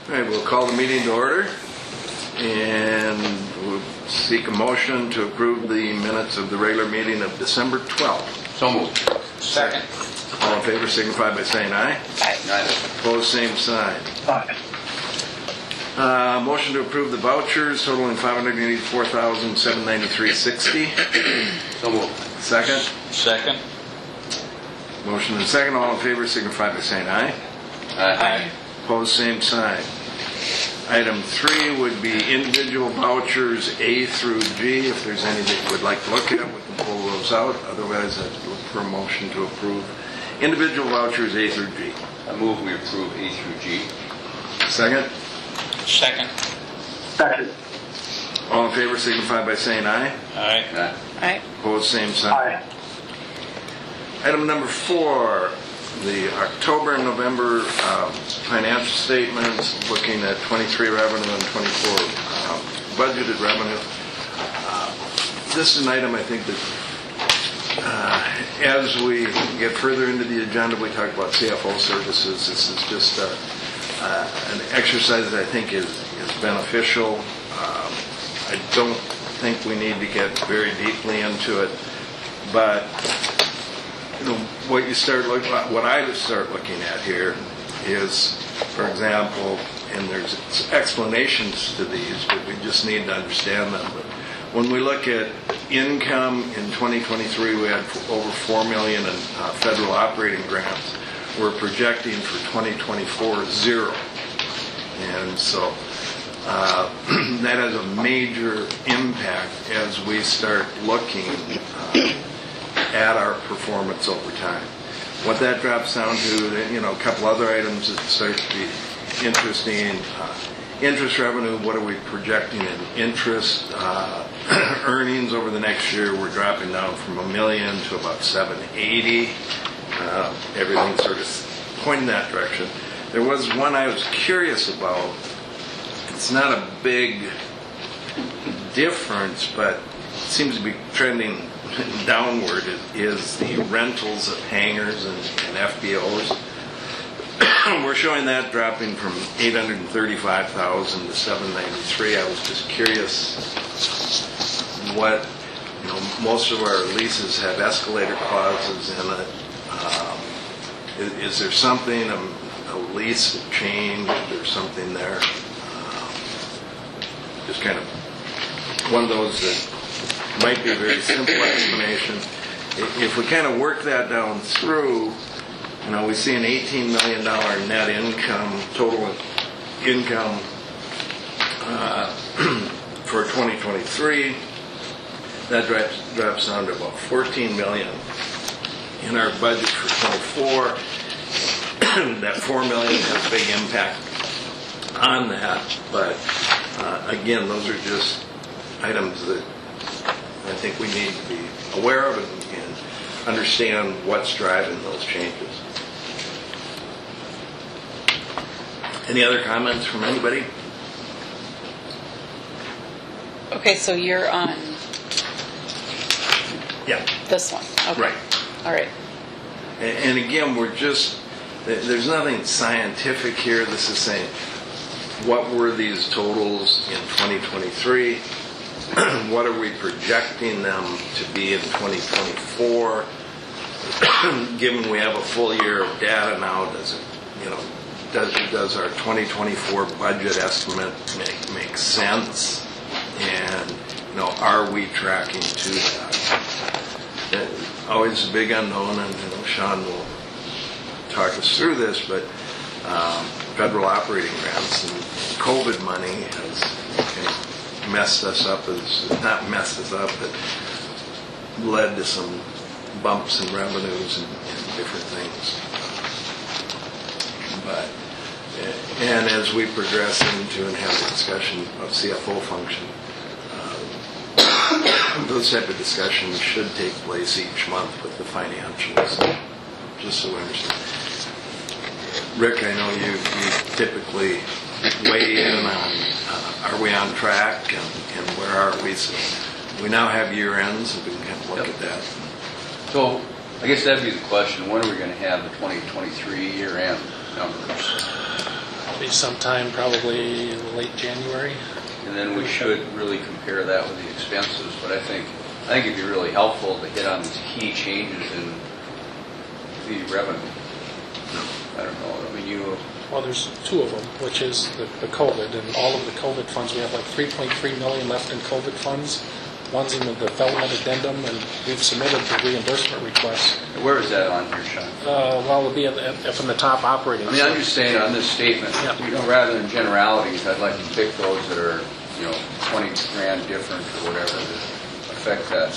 All right, we'll call the meeting to order and we'll seek a motion to approve the minutes of the regular meeting of December 12th. So moved. Second. All in favor signify by saying aye. Aye. Opposed, same sign. Aye. Motion to approve the vouchers totaling $584,793.60. So moved. Second. Second. Motion and second. All in favor signify by saying aye. Aye. Opposed, same sign. Item 3 would be individual vouchers A through G. If there's any that you would like to look at, we can pull those out. Otherwise, I'd look for a motion to approve individual vouchers A through G. I move we approve A through G. Second. Second. Second. All in favor signify by saying aye. Aye. Aye. Opposed, same sign. Aye. Item number 4, the October and November financial statements, looking at 23 revenue and 24 budgeted revenue. This is an item I think that as we get further into the agenda, we talk about CFO services. This is just an exercise that I think is beneficial. I don't think we need to get very deeply into it, but what I would start looking at here is, for example, and there's explanations to these, but we just need to understand them. But when we look at income in 2023, we had over $4 million in federal operating grants. We're projecting for 2024 zero, and so that has a major impact as we start looking at our performance over time. What that drops down to, a couple other items that start to be interesting. Interest revenue, what are we projecting in interest earnings over the next year? We're dropping down from $1 million to about $780. Everything's sort of pointing that direction. There was one I was curious about. It's not a big difference, but it seems to be trending downward. Is the rentals of hangars and FBOs. We're showing that dropping from $835,000 to $793. I was just curious what, most of our leases have escalator clauses in it. Is there something, a lease change or something there? Just kind of one of those that might be a very simple explanation. If we kind of work that down through, we see an $18 million net income, total income for 2023. That drops down to about $14 million. In our budget for 24, that $4 million has a big impact on that. But again, those are just items that I think we need to be aware of and understand what's driving those changes. Any other comments from anybody? Okay, so you're on this one. Okay. Right. All right. And again, there's nothing scientific here. This is saying, what were these totals in 2023? What are we projecting them to be in 2024? Given we have a full year of data now, does our 2024 budget estimate make sense? And are we tracking to that? Always a big unknown, and Sean will talk us through this, but federal operating grants and COVID money has messed us up, not messed us up, but led to some bumps in revenues and different things. And as we progress into and have a discussion of CFO function, those type of discussions should take place each month with the financials, just so we understand. Rick, I know you typically weigh in on are we on track and where are we? So we now have year ends, and we can kind of look at that. So I guess that'd be the question. When are we going to have the 2023 year end numbers? Be sometime probably in late January. And then we should really compare that with the expenses, but I think it'd be really helpful to hit on these key changes in the revenue. I don't know, I mean, Well, there's two of them, which is the COVID, and all of the COVID funds. We have like 3.3 million left in COVID funds. One's in the development addendum, and we've submitted the reimbursement requests. where is that on here, Sean? Well, it'll be from the top operating. I mean, I'm just saying on this statement, Yeah. rather than generalities, I'd like to pick those that are, 20 grand different or whatever that affect that.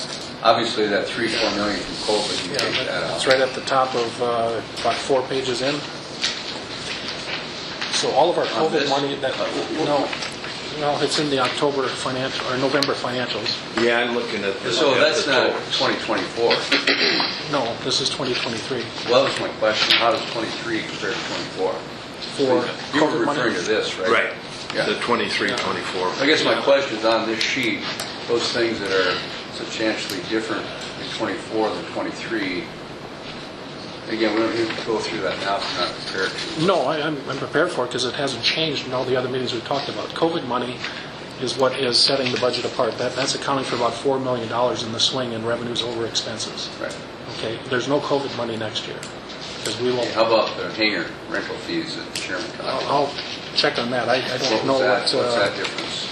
Obviously, that 3-4 million from COVID, you take that out. It's right at the top of about 4 pages in. So all of our On COVID this? money no, it's in the October financial or November financials. Yeah, I'm looking at this. So that's not 2024. No, this is 2023. Well, that was my question. How does 23 compare to 24? For You were COVID money. referring to this, right? Right, Yeah. the 23, 24. I guess my question is on this sheet, those things that are substantially different in 24 than 23. Again, we don't need to go through that now if we're not prepared to. No, I'm prepared for it because it hasn't changed in all the other meetings we've talked about. COVID money is what is setting the budget apart. That's accounting for about $4 million in the swing in revenues over expenses. Right. Okay, there's no COVID money next year because we will. How about the hangar rental fees that the chairman talked about? I'll check on that. I don't What know was that? what. What's that difference?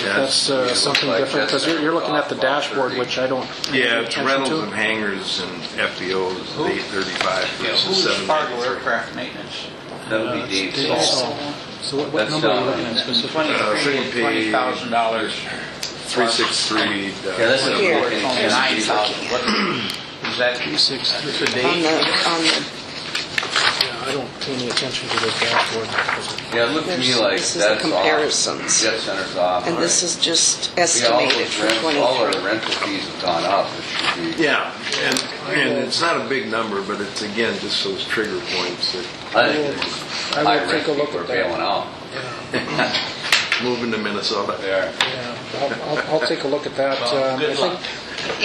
That's It looks something like different because that's you're looking at the about dashboard, 30. which I don't. Yeah, pay it's attention rentals to. and hangars and FBOs, is 835 versus Who's Fargo 793. Aircraft Maintenance? That'll be Dave Dave Saul. Saul. So what That's number are you down looking at specifically? $20,000. 363. Yeah, that's not Here. making Only any sense. 9,000. What is that? 363. On the, Yeah, I don't pay any attention to the dashboard. Yeah, it looked to me like This is the that's off. comparisons. Jet Center's off. and this is just Yeah, all estimated those for rents, all our 23. rental fees have gone up. It should be. Yeah, and it's not a big number, but it's again just those trigger points that I think I high will rent take a look people are at that. bailing out. moving to Minnesota. They are. Yeah, I'll take a look at that. Well, good I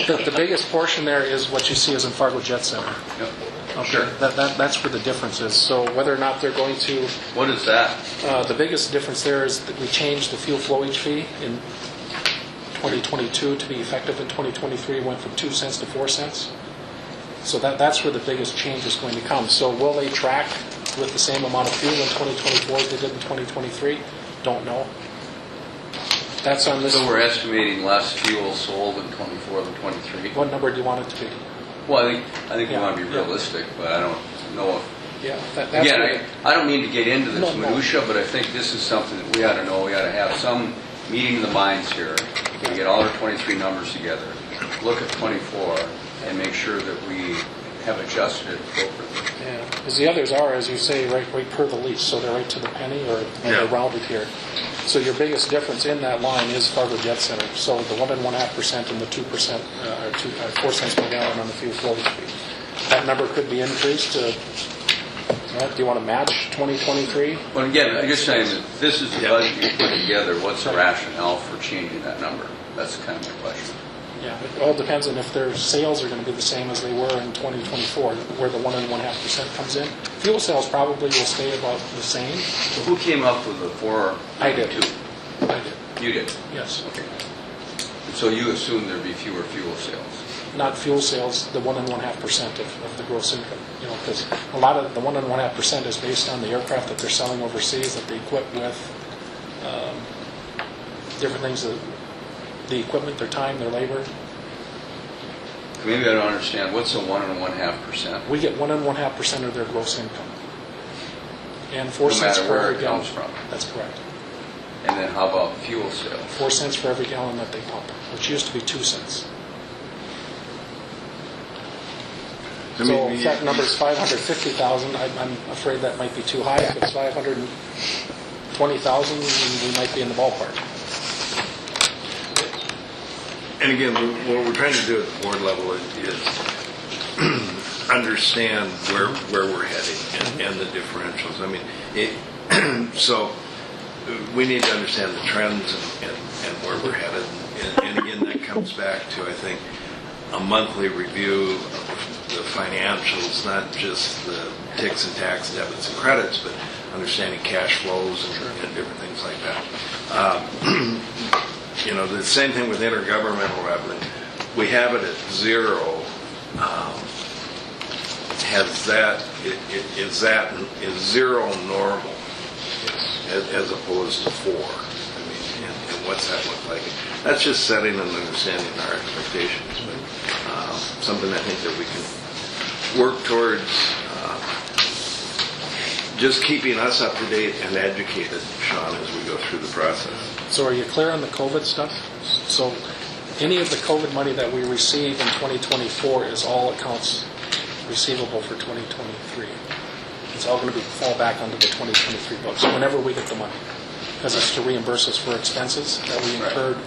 think the biggest portion there is what you see is in Fargo Jet Center. Yep. Okay, Sure. That's where the difference is. So whether or not they're going to, What is that? the biggest difference there is that we changed the fuel flowage fee in 2022 to be effective in 2023. Went from 2 cents to 4 cents. So that's where the biggest change is going to come. So will they track with the same amount of fuel in 2024 as they did in 2023? Don't know. That's on this. So we're estimating less fuel sold in 24 than 23? What number do you want it to be? Well, I think we Yeah. want to be realistic, but I don't know if... Yeah, that's Again, where- I don't mean to get into this No. minutia, but I think this is something that we ought to know. We ought to have some meeting of the minds here. We get all our 23 numbers together, look at 24, and make sure that we have adjusted it appropriately. Yeah, because the others are, as you say, right per the lease, so they're right to the penny, or they're Yeah. rounded here. So your biggest difference in that line is Fargo Jet Center. So the 1.5% and the 2%, or 4 cents per gallon on the fuel flowage fee. That number could be increased to, do you want to match 2023? But again, I'm just saying that this is the Yeah. budget you put together. What's the rationale for changing that number? That's kind of my question. Yeah, it all depends on if their sales are going to be the same as they were in 2024, where the 1.5% comes in. Fuel sales probably will stay about the same. So who came up with the 492? I did. I did, You did? yes. Okay. So you assume there'd be fewer fuel sales? Not fuel sales, the 1.5% of the gross income. You know, because a lot of the 1.5% is based on the aircraft that they're selling overseas that they equip with different things, the equipment, their time, their labor. Maybe I don't understand. What's a 1.5%? We get 1.5% of their gross income. And 4 No cents matter for where every it gallon. comes from. That's correct. And then how about fuel sales? 4 cents for every gallon that they pump, which used to be 2 cents. I So mean, if that number is 550,000, I'm afraid that might be too high. If it's 520,000, we might be in the ballpark. And again, what we're trying to do at the board level is understand where we're heading and the differentials. I mean, so we need to understand the trends and where we're headed. And again, that comes back to, I think, a monthly review of the financials, not just the ticks and tax, debits and credits, but understanding cash flows and different things like that. You know, the same thing with intergovernmental revenue. We have it at 0. Is 0 normal as opposed to 4? I mean, and what's that look like? That's just setting and understanding our expectations, but something I think that we can work towards. Just keeping us up to date and educated, Sean, as we go through the process. So are you clear on the COVID stuff? So any of the COVID money that we receive in 2024 is all accounts receivable for 2023. It's all going to fall back onto the 2023 books whenever we get the money, because it's to reimburse us for expenses that we incurred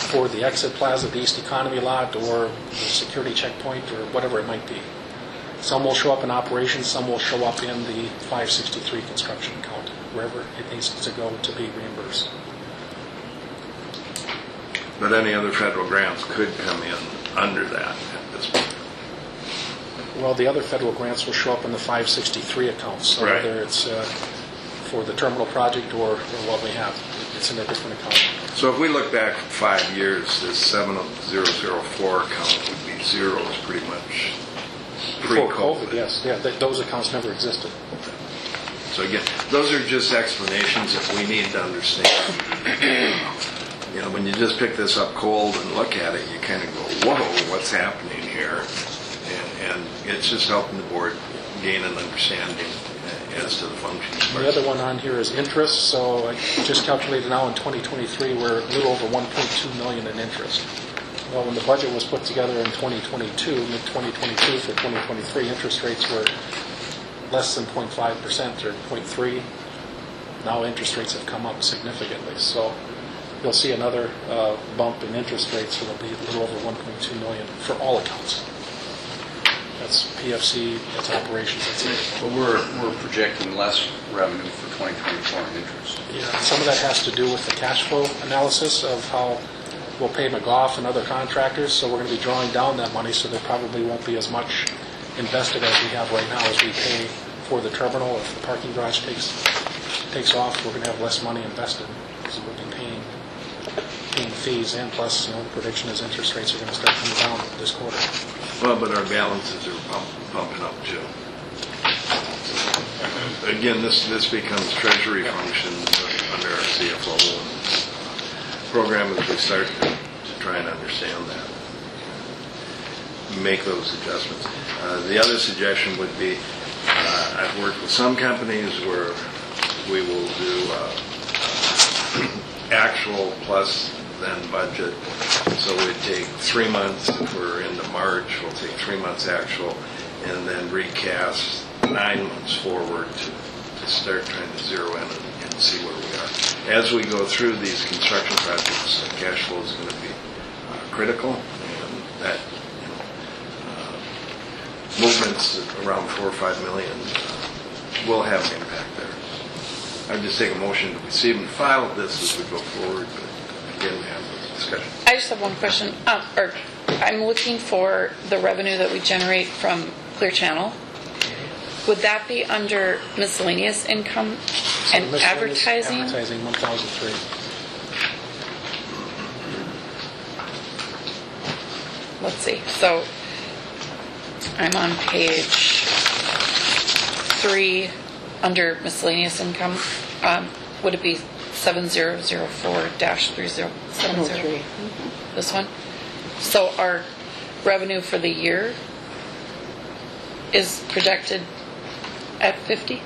for the exit plaza, the East Economy lot, or the security checkpoint, or whatever it might be. Some will show up in operations, some will show up in the 563 construction account, wherever it needs to go to be reimbursed. But any other federal grants could come in under that at this point. Well, the other federal grants will show up in the 563 accounts, so Right. whether it's for the terminal project or what we have, it's in a different account. So if we look back 5 years, this 7004 account would be 0 is pretty much Before pre-COVID. COVID, yes, yeah, those accounts never existed. So again, those are just explanations that we need to understand. You know, when you just pick this up cold and look at it, you kind of go, whoa, what's happening here? And it's just helping the board gain an understanding as to the functions. The other one on here is interest, so I just calculated now in 2023, we're a little over 1.2 million in interest. Well, when the budget was put together in 2022, mid-2022 for 2023, interest rates were less than 0.5% or 0.3%. Now interest rates have come up significantly, so you'll see another bump in interest rates. It'll be a little over 1.2 million for all accounts. That's PFC, that's operations, that's it. But we're projecting less revenue for 2024 in interest. Yeah, some of that has to do with the cash flow analysis of how we'll pay McGough and other contractors, so we're going to be drawing down that money, so there probably won't be as much invested as we have right now as we pay for the terminal. If the parking garage takes off, we're going to have less money invested, so we'll be paying fees, and plus, the prediction is interest rates are going to start coming down this quarter. Well, but our balances are bumping up too. Again, this becomes treasury functions under our CFO program as we start to try and understand that, make those adjustments. The other suggestion would be, I've worked with some companies where we will do actual plus then budget. So we'd take 3 months, if we're into March, we'll take 3 months actual and then recast 9 months forward to start trying to zero in and see where we are. As we go through these construction projects, cash flow is going to be critical, and that, movements around 4 or 5 million will have an impact there. I'd just take a motion to receive and file this as we go forward, but again, we have this discussion. I just have one question. I'm looking for the revenue that we generate from Clear Channel. Would that be under miscellaneous income So and miscellaneous advertising? Advertising, 1,003. Let's see. So I'm on page 3 under miscellaneous income. Would it be 7004-3070? This one? So our revenue for the year is projected at 50?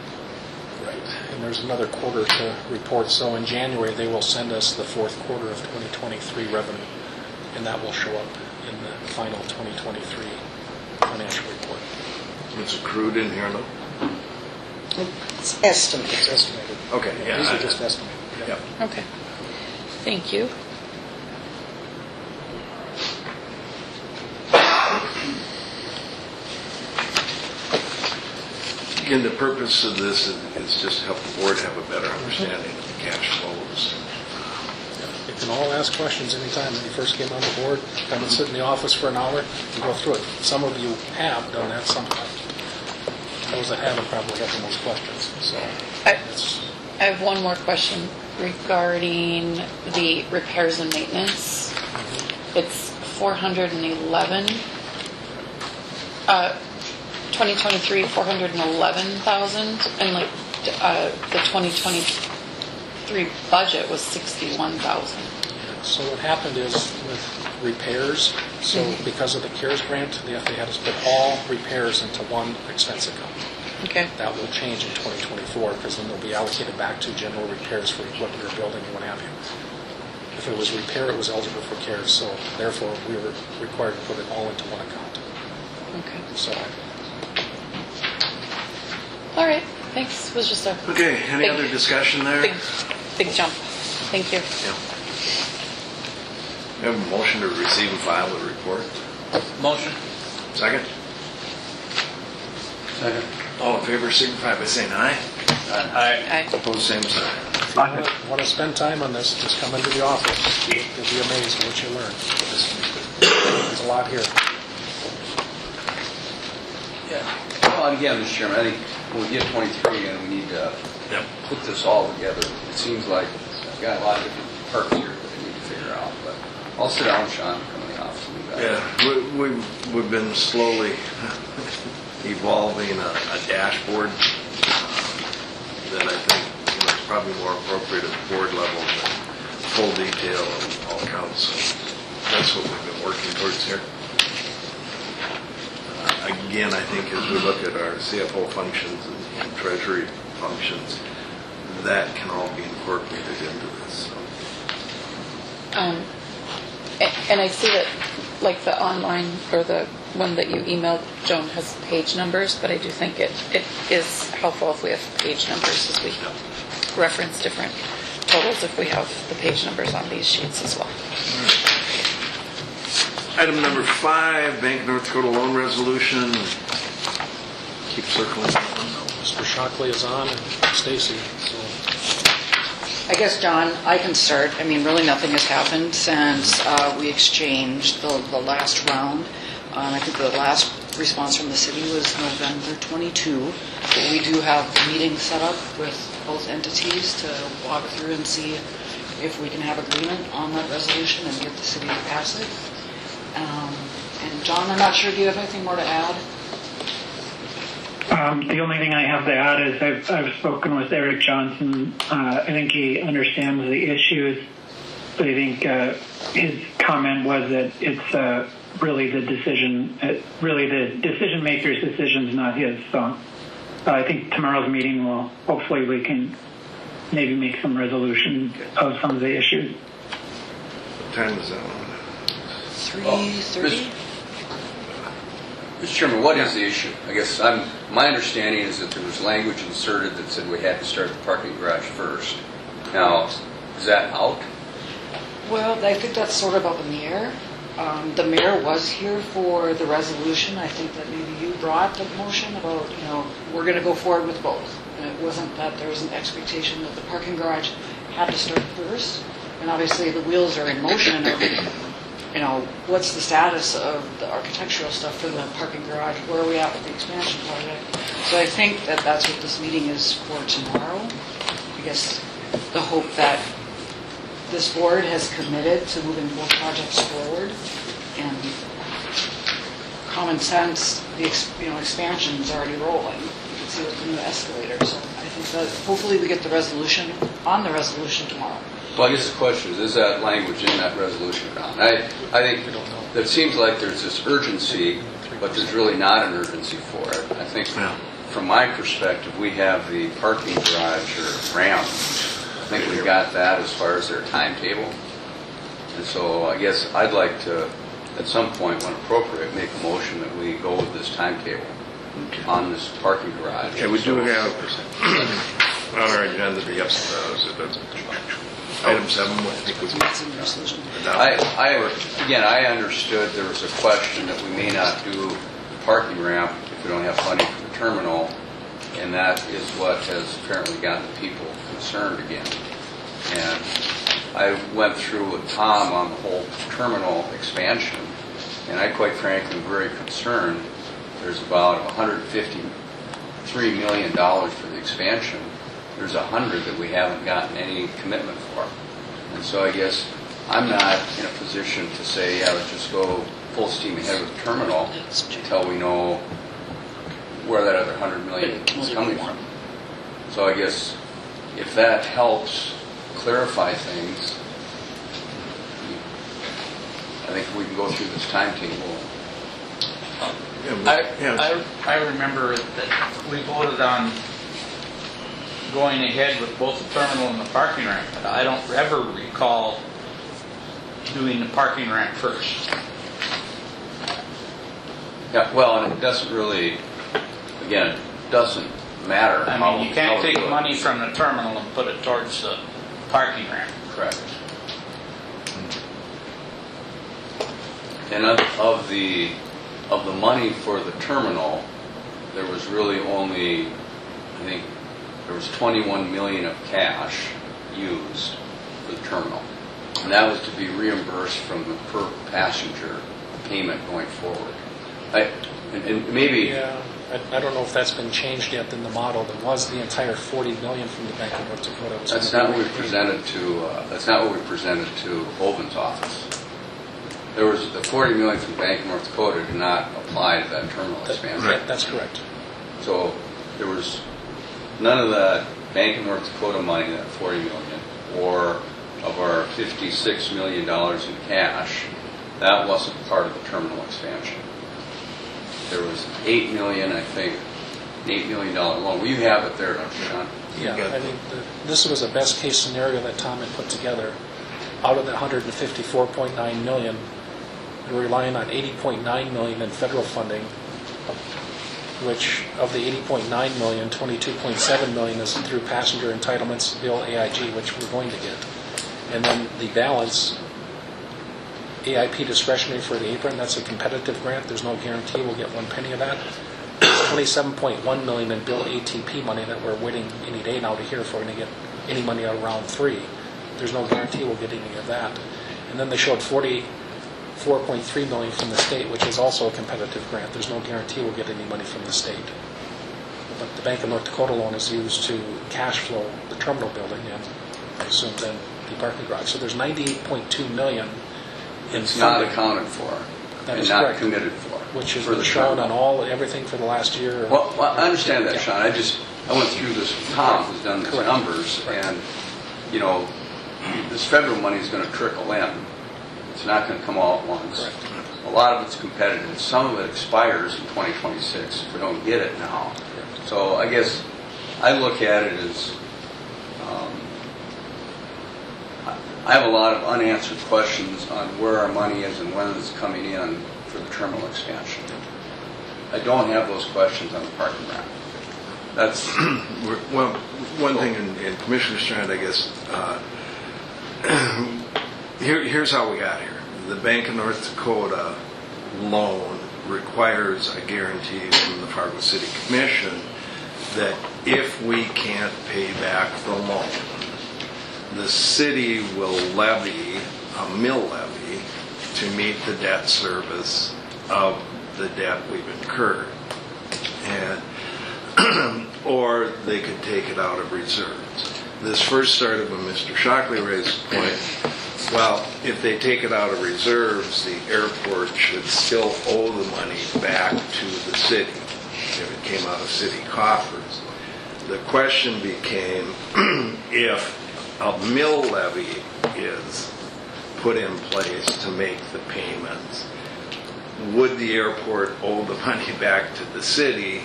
Right. And there's another quarter to report. So in January, they will send us the fourth quarter of 2023 revenue, and that will show up in the final 2023 financial report. It's accrued in here, though? It's estimated. It's estimated. Okay, yeah. These are just estimated. Yep. Okay. Thank you. Again, the purpose of this is just to help the board have a better understanding of the cash flows. You can all ask questions anytime. When you first came on the board, come and sit in the office for an hour and go through it. Some of you have done that sometimes. Those that haven't probably have the most questions. So I have one more question regarding the repairs and maintenance. It's 411, 2023, 411,000, and like the 2023 budget was 61,000. So what happened is with repairs, so because of the CARES grant, they had us put all repairs into one expense account. Okay. That will change in 2024 because then they'll be allocated back to general repairs for what you're building and what have you. If it was repair, it was eligible for CARES, so therefore we were required to put it all into one account. Okay. So All right. Thanks. It was just a Okay, any big- other discussion there? big jump. Thank you. Yeah. We have a motion to receive and file the report. Motion. Second? Second. All in favor signify by saying aye. Aye. Aye. Opposed, same sign. if you want to spend time on this, just come into the office. You'll be amazed at what you learn. There's a lot here. Yeah. Well, and again, Mr. Chairman, I think when we get 23 and we need to Yep. put this all together, it seems like we've got a lot of different parts here that we need to figure out. But I'll sit down, Sean, come in the office and do that. Yeah, we've been slowly evolving a dashboard that I think is probably more appropriate at the board level than full detail of all accounts. So that's what we've been working towards here. Again, I think as we look at our CFO functions and treasury functions, that can all be incorporated into this. So. And I see that, like the online or the one that you emailed, Joan, has page numbers, but I do think it is helpful if we have page numbers as we reference different totals if we have the page numbers on these sheets as well. Item number 5, Bank of North Dakota loan resolution. Keep circling that one. Mr. Shockley is on and Stacy. So I guess, John, I can start. I mean, really nothing has happened since we exchanged the last round. I think the last response from the city was November 22. But we do have meetings set up with both entities to walk through and see if we can have agreement on that resolution and get the city to pass it. And John, I'm not sure, do you have anything more to add? The only thing I have to add is I've spoken with Eric Johnson. I think he understands the issues, but I think his comment was that it's really the decision maker's decisions, not his. So I think tomorrow's meeting will hopefully we can maybe make some resolution of some of the issues. What time is that one? 3:30? Mr. Chairman, what is the issue? I guess my understanding is that there was language inserted that said we had to start the parking garage first. Now, is that out? Well, I think that's sort of up in the air. The mayor was here for the resolution. I think that maybe you brought the motion about, we're going to go forward with both. And it wasn't that there was an expectation that the parking garage had to start first. And obviously the wheels are in motion of, what's the status of the architectural stuff for the parking garage? Where are we at with the expansion project? So I think that that's what this meeting is for tomorrow. I guess the hope that this board has committed to moving both projects forward, and common sense, the expansion is already rolling. You can see with the new escalator. So I think that hopefully we get the resolution tomorrow. Well, I guess the question is that language in that resolution, Ron? I think it seems like there's this urgency, but there's really not an urgency for it. I think from my perspective, we have the parking garage or ramp. I think we've got that as far as their timetable. And so I guess I'd like to, at some point when appropriate, make a motion that we go with this timetable on this parking garage. Okay, we do have on our agenda the item 7, I think was It's in the resolution. I understood there was a question that we may not do the parking ramp if we don't have funding for the terminal, and that is what has apparently gotten people concerned again. And I went through with Tom on the whole terminal expansion, and I quite frankly am very concerned. There's about $153 million for the expansion, there's 100 that we haven't gotten any commitment for. And so I guess I'm not in a position to say, yeah, let's just go full steam ahead with the terminal until we know where that other 100 million is coming from. So I guess if that helps clarify things, I think we can go through this timetable. I remember that we voted on going ahead with both the terminal and the parking ramp, but I don't ever recall doing the parking ramp first. Yeah, well, and it doesn't really, again, it doesn't matter. I mean, you can't take money from the terminal and put it towards the parking ramp. Correct. And of the money for the terminal, there was really only, I think, there was 21 million of cash used for the terminal. And that was to be reimbursed from the per passenger payment going forward. And maybe... Yeah, I don't know if that's been changed yet in the model. There was the entire 40 million from the Bank of North Dakota. That's not what we presented to. That's not what we presented to Holden's office. There was the 40 million from Bank of North Dakota did not apply to that terminal expansion. That's correct. So there was none of that Bank of North Dakota money, that 40 million, or of our $56 million in cash. That wasn't part of the terminal expansion. There was $8 million, I think, an $8 million loan. Will you have it there, don't you, Sean? Yeah, I mean, this was a best case scenario that Tom had put together. Out of the 154.9 million, we're relying on 80.9 million in federal funding, which of the 80.9 million, 22.7 million is through passenger entitlements, bill AIG, which we're going to get. And then the balance, AIP discretionary for the apron, that's a competitive grant. There's no guarantee we'll get one penny of that. There's 27.1 million in bill ATP money that we're waiting any day now to hear if we're going to get any money out of round 3. There's no guarantee we'll get any of that. And then they showed 44.3 million from the state, which is also a competitive grant. There's no guarantee we'll get any money from the state. But the Bank of North Dakota loan is used to cash flow the terminal building and I assume then the parking garage. So there's 98.2 million in It's not funding. accounted for That and is not correct. committed for. Which is for the shown terminal. on everything for the last year. Well, I understand that, Yeah. Sean. I went through this with Tom, who's done these Correct. numbers, and, you know, this federal money is going to trickle in. It's not going to come all at once. Correct. A lot of it's competitive. Some of it expires in 2026 if we don't get it now. So I guess I look at it as I have a lot of unanswered questions on where our money is and when it's coming in for the terminal expansion. I don't have those questions on the parking ramp. That's Well, one thing in Commissioner Strand, I guess, here's how we got here. The Bank of North Dakota loan requires a guarantee from the Fargo City Commission that if we can't pay back the loan, the city will levy a mill levy to meet the debt service of the debt we've incurred. And or they could take it out of reserves. This first started when Mr. Shockley raised the point, well, if they take it out of reserves, the airport should still owe the money back to the city if it came out of city coffers. The question became, if a mill levy is put in place to make the payments, would the airport owe the money back to the city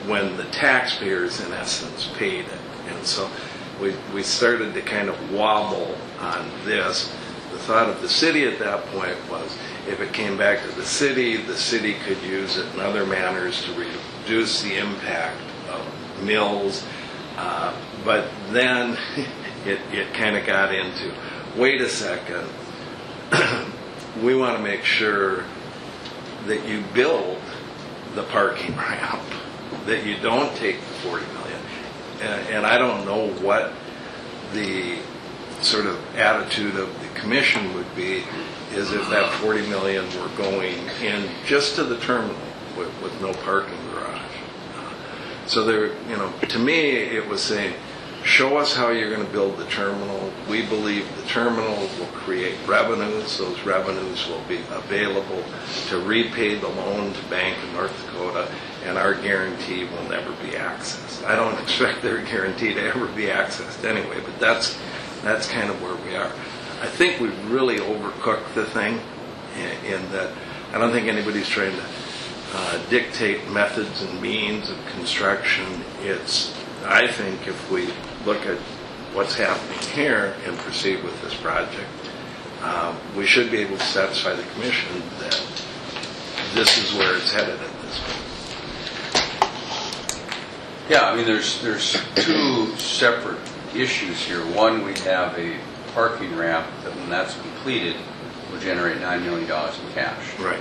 when the taxpayers, in essence, paid it? And so we started to kind of wobble on this. The thought of the city at that point was, if it came back to the city could use it in other manners to reduce the impact of mills. But then it kind of got into, wait a second, we want to make sure that you build the parking ramp, that you don't take the 40 million. And I don't know what the sort of attitude of the commission would be, is if that 40 million were going in just to the terminal with no parking garage. So there, to me, it was saying, show us how you're going to build the terminal. We believe the terminal will create revenues. Those revenues will be available to repay the loan to Bank of North Dakota, and our guarantee will never be accessed. I don't expect their guarantee to ever be accessed anyway, but that's kind of where we are. I think we've really overcooked the thing in that I don't think anybody's trying to dictate methods and means of construction. I think if we look at what's happening here and proceed with this project, we should be able to satisfy the commission that this is where it's headed at this point. Yeah, I mean, there's two separate issues here. One, we have a parking ramp that when that's completed will generate $9 million in cash. Right.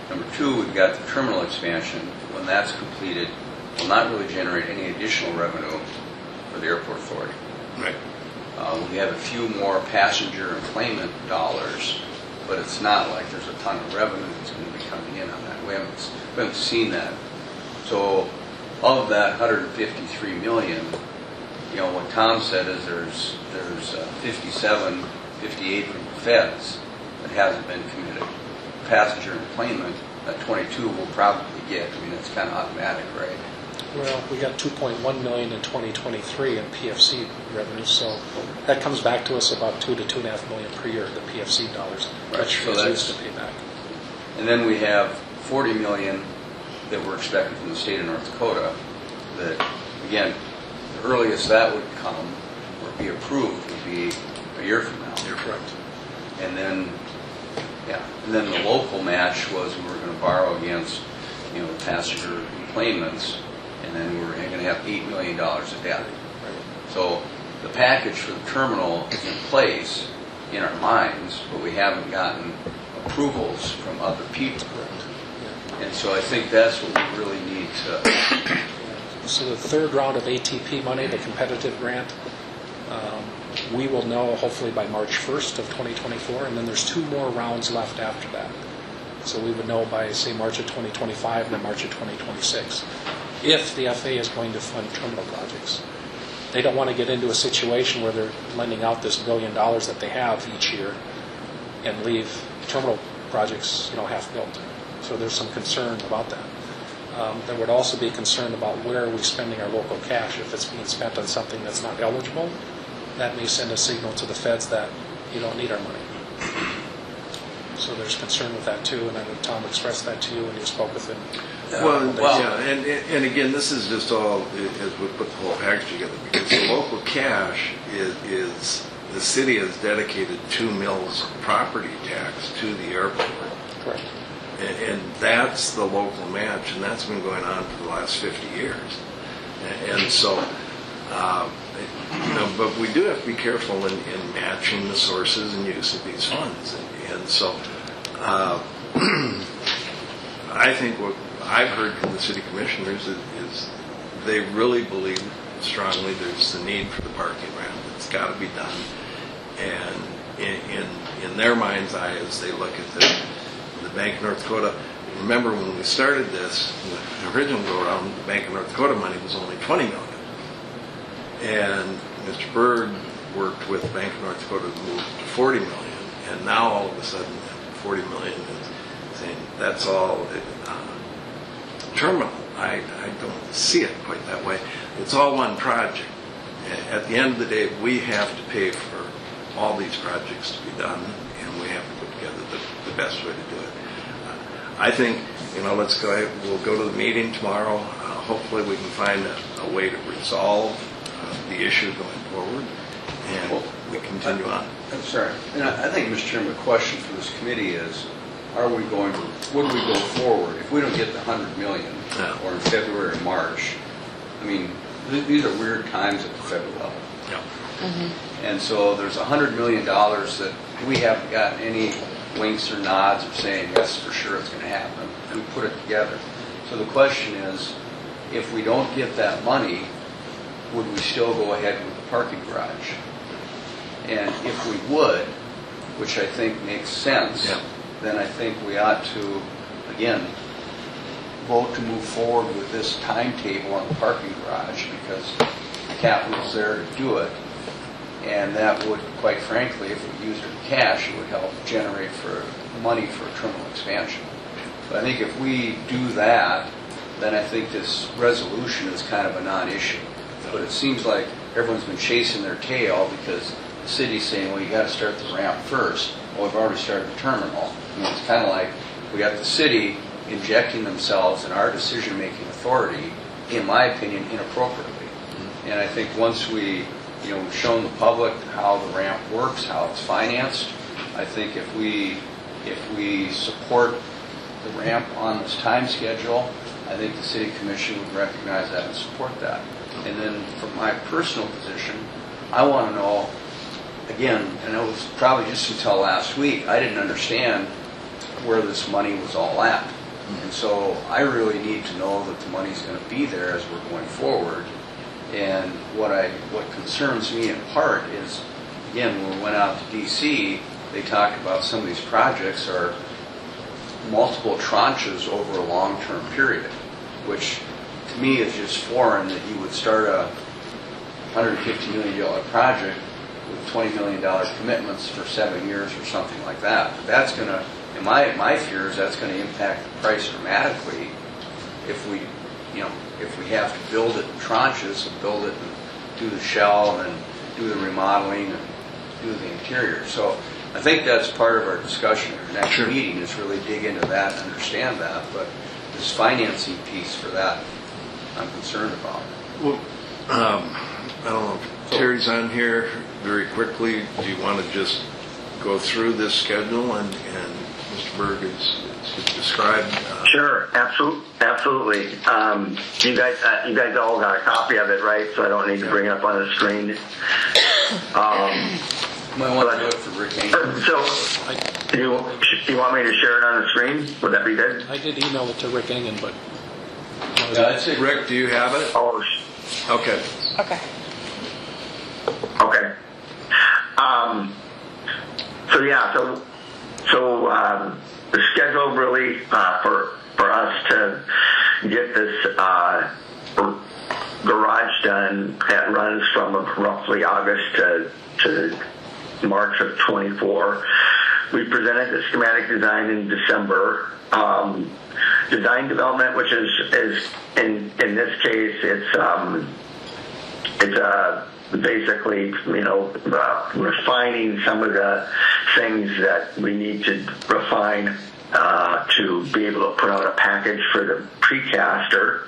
Number two, we've got the terminal expansion. When that's completed, will not really generate any additional revenue for the airport authority. Right. We have a few more passenger employment dollars, but it's not like there's a ton of revenue that's going to be coming in on that. We haven't seen that. So of that $153 million, you know, what Tom said is there's 57, 58 from the feds that hasn't been committed. Passenger employment, that 22 will probably get. I mean, it's kind of automatic, right? Well, we got 2.1 million in 2023 in PFC revenue, so that comes back to us about 2 to 2.5 million per year, the PFC dollars. Right. Which So is that's- used to pay back. And then we have 40 million that we're expecting from the state of North Dakota that, again, the earliest that would come or be approved would be a year from now. You're correct. And then, and then the local match was we were going to borrow against, you know, passenger employments, and then we were going to have $8 million of debt. So the package for the terminal is in place in our minds, but we haven't gotten approvals from other people. And so I think that's what we really need to. So the third round of ATP money, the competitive grant, we will know hopefully by March 1st of 2024, and then there's 2 more rounds left after that. So we would know by, say, March of 2025 and then March of 2026, if the FAA is going to fund terminal projects. They don't want to get into a situation where they're lending out this $1 billion that they have each year and leave terminal projects, you know, half built. So there's some concern about that. There would also be concern about where are we spending our local cash. If it's being spent on something that's not eligible, that may send a signal to the feds that you don't need our money. So there's concern with that too, and I know Tom expressed that to you when you spoke with him. Well, and again, this is just all as we put the whole package together, because the local cash is the city has dedicated 2 mills property tax to the airport. Correct. And that's the local match, and that's been going on for the last 50 years. And so, but we do have to be careful in matching the sources and use of these funds. And so, I think what I've heard from the city commissioners is they really believe strongly there's the need for the parking ramp. It's got to be done. And in their mind's eye, as they look at the Bank of North Dakota, remember when we started this, the original go-around, the Bank of North Dakota money was only $20 million. And Mr. Berg worked with Bank of North Dakota to move to $40 million. And now all of a sudden, $40 million is saying that's all terminal. I don't see it quite that way. It's all one project. At the end of the day, we have to pay for all these projects to be done, and we have to put together the best way to do it. I think, let's go ahead. We'll go to the meeting tomorrow. Hopefully we can find a way to resolve the issue going forward, and we continue on. I'm sorry. And I think, Mr. Chairman, the question for this committee is, would we go forward if we don't get the $100 million, or in February or March? I mean, these are weird times at the federal level. Yeah. Mm-hmm. And so there's $100 million that we haven't gotten any winks or nods of saying, yes, for sure it's going to happen. And we put it together. So the question is, if we don't get that money, would we still go ahead with the parking garage? And if we would, which I think makes sense, then I think we ought to, again, vote to move forward with this timetable on the parking garage, because capital's there to do it. And that would, quite frankly, if we used it in cash, it would help generate for money for terminal expansion. But I think if we do that, then I think this resolution is kind of a non-issue. But it seems like everyone's been chasing their tail because the city's saying, well, you got to start the ramp first. Well, we've already started the terminal. I mean, it's kind of like we got the city injecting themselves in our decision-making authority, in my opinion, inappropriately. And I think once we've shown the public how the ramp works, how it's financed, I think if we support the ramp on this time schedule, I think the city commission would recognize that and support that. And then from my personal position, I want to know, again, and it was probably just until last week, I didn't understand where this money was all at. And so I really need to know that the money's going to be there as we're going forward. And what concerns me in part is, again, when we went out to D.C., they talked about some of these projects are multiple tranches over a long-term period, which to me is just foreign that you would start a $150 million project with $20 million commitments for 7 years or something like that. That's going to, in my fear is that's going to impact the price dramatically if we have to build it in tranches and build it and do the shell and then do the remodeling and do the interior. So I think that's part of our discussion at our next meeting is really dig into that and understand that. But this financing piece for that, I'm concerned about. Well, I don't know if Terry's on here very quickly. Do you want to just go through this schedule and Mr. Berg is described? Sure, absolutely. You guys all got a copy of it, right? So I don't need to bring it up on the screen. Might want to do it for Rick Hagan. So, you want me to share it on the screen? Would that be good? I did email it to Rick Engen, but... That's it. Rick, do you have it? Oh, Okay. Okay. okay. So the schedule really for us to get this garage done, that runs from roughly August to March of 24. We presented the schematic design in December. Design development, which is in this case, it's basically refining some of the things that we need to refine to be able to put out a package for the precaster.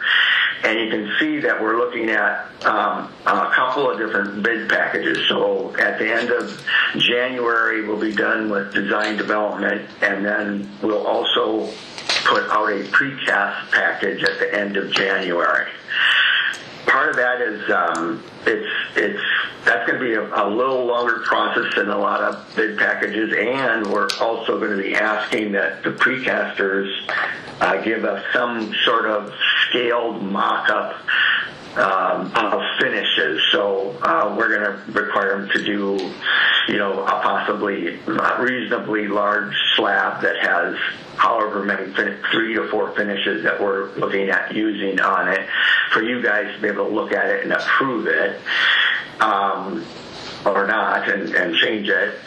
And you can see that we're looking at a couple of different bid packages. So at the end of January, we'll be done with design development, and then we'll also put out a precast package at the end of January. Part of that is that's going to be a little longer process than a lot of bid packages, and we're also going to be asking that the precasters give us some sort of scaled mock-up of finishes. So we're going to require them to do, a possibly reasonably large slab that has however many 3 to 4 finishes that we're looking at using on it for you guys to be able to look at it and approve it or not and change it.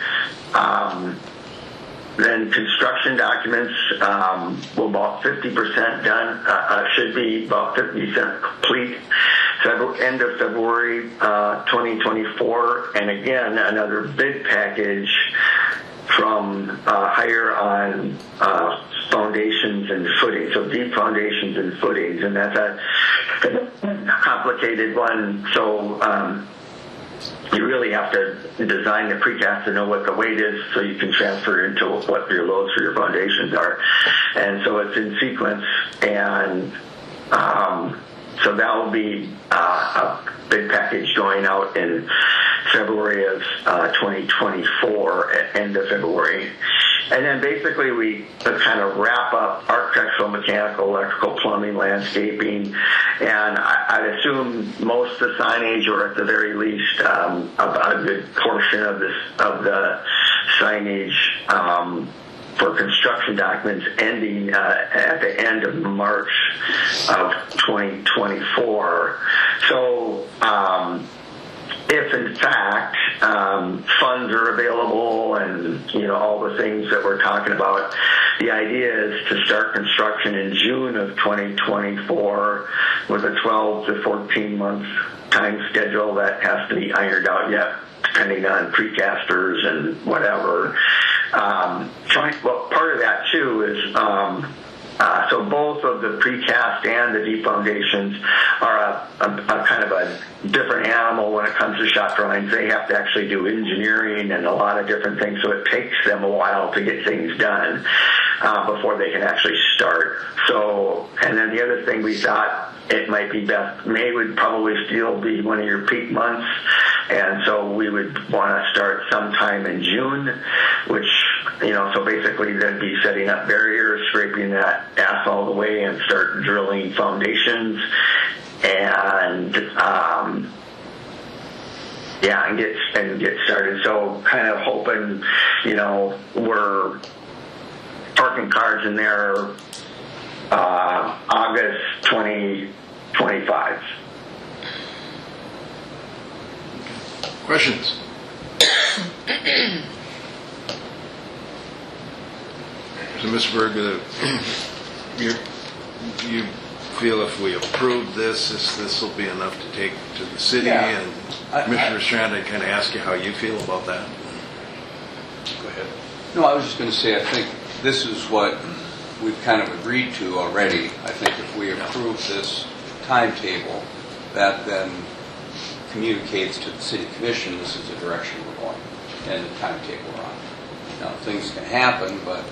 Then construction documents, we're about 50% done, should be about 50% complete. End of February 2024, and again another bid package from higher on foundations and footings, so deep foundations and footings, and that's a complicated one. So you really have to design the precast to know what the weight is so you can transfer it into what your loads for your foundations are. And so it's in sequence, and so that will be a big package going out in February of 2024, at end of February. And then basically we kind of wrap up architectural, mechanical, electrical, plumbing, landscaping, and I'd assume most of the signage, or at the very least a good portion of the signage for construction documents ending at the end of March of 2024. So if in fact funds are available and all the things that we're talking about, the idea is to start construction in June of 2024 with a 12 to 14 month time schedule that has to be ironed out yet, depending on precasters and whatever. Well, part of that too is so both of the precast and the deep foundations are a kind of a different animal when it comes to shot drawings. They have to actually do engineering and a lot of different things, so it takes them a while to get things done before they can actually start. So, and then the other thing we thought it might be best, May would probably still be one of your peak months, and so we would want to start sometime in June, which, so basically that'd be setting up barriers, scraping that asphalt away, and start drilling foundations, and and get started. So kind of hoping, we're parking cars in there August 2025. Questions? So, Mr. Berg, you feel if we approve this will be enough to take to the city? Yeah. And Commissioner Strand, I kind of ask you how you feel about that. Go ahead. No, I was just going to say, I think this is what we've kind of agreed to already. I think if we approve this timetable, that then communicates to the City Commission this is the direction we're going and the timetable we're on. Now, things can happen, but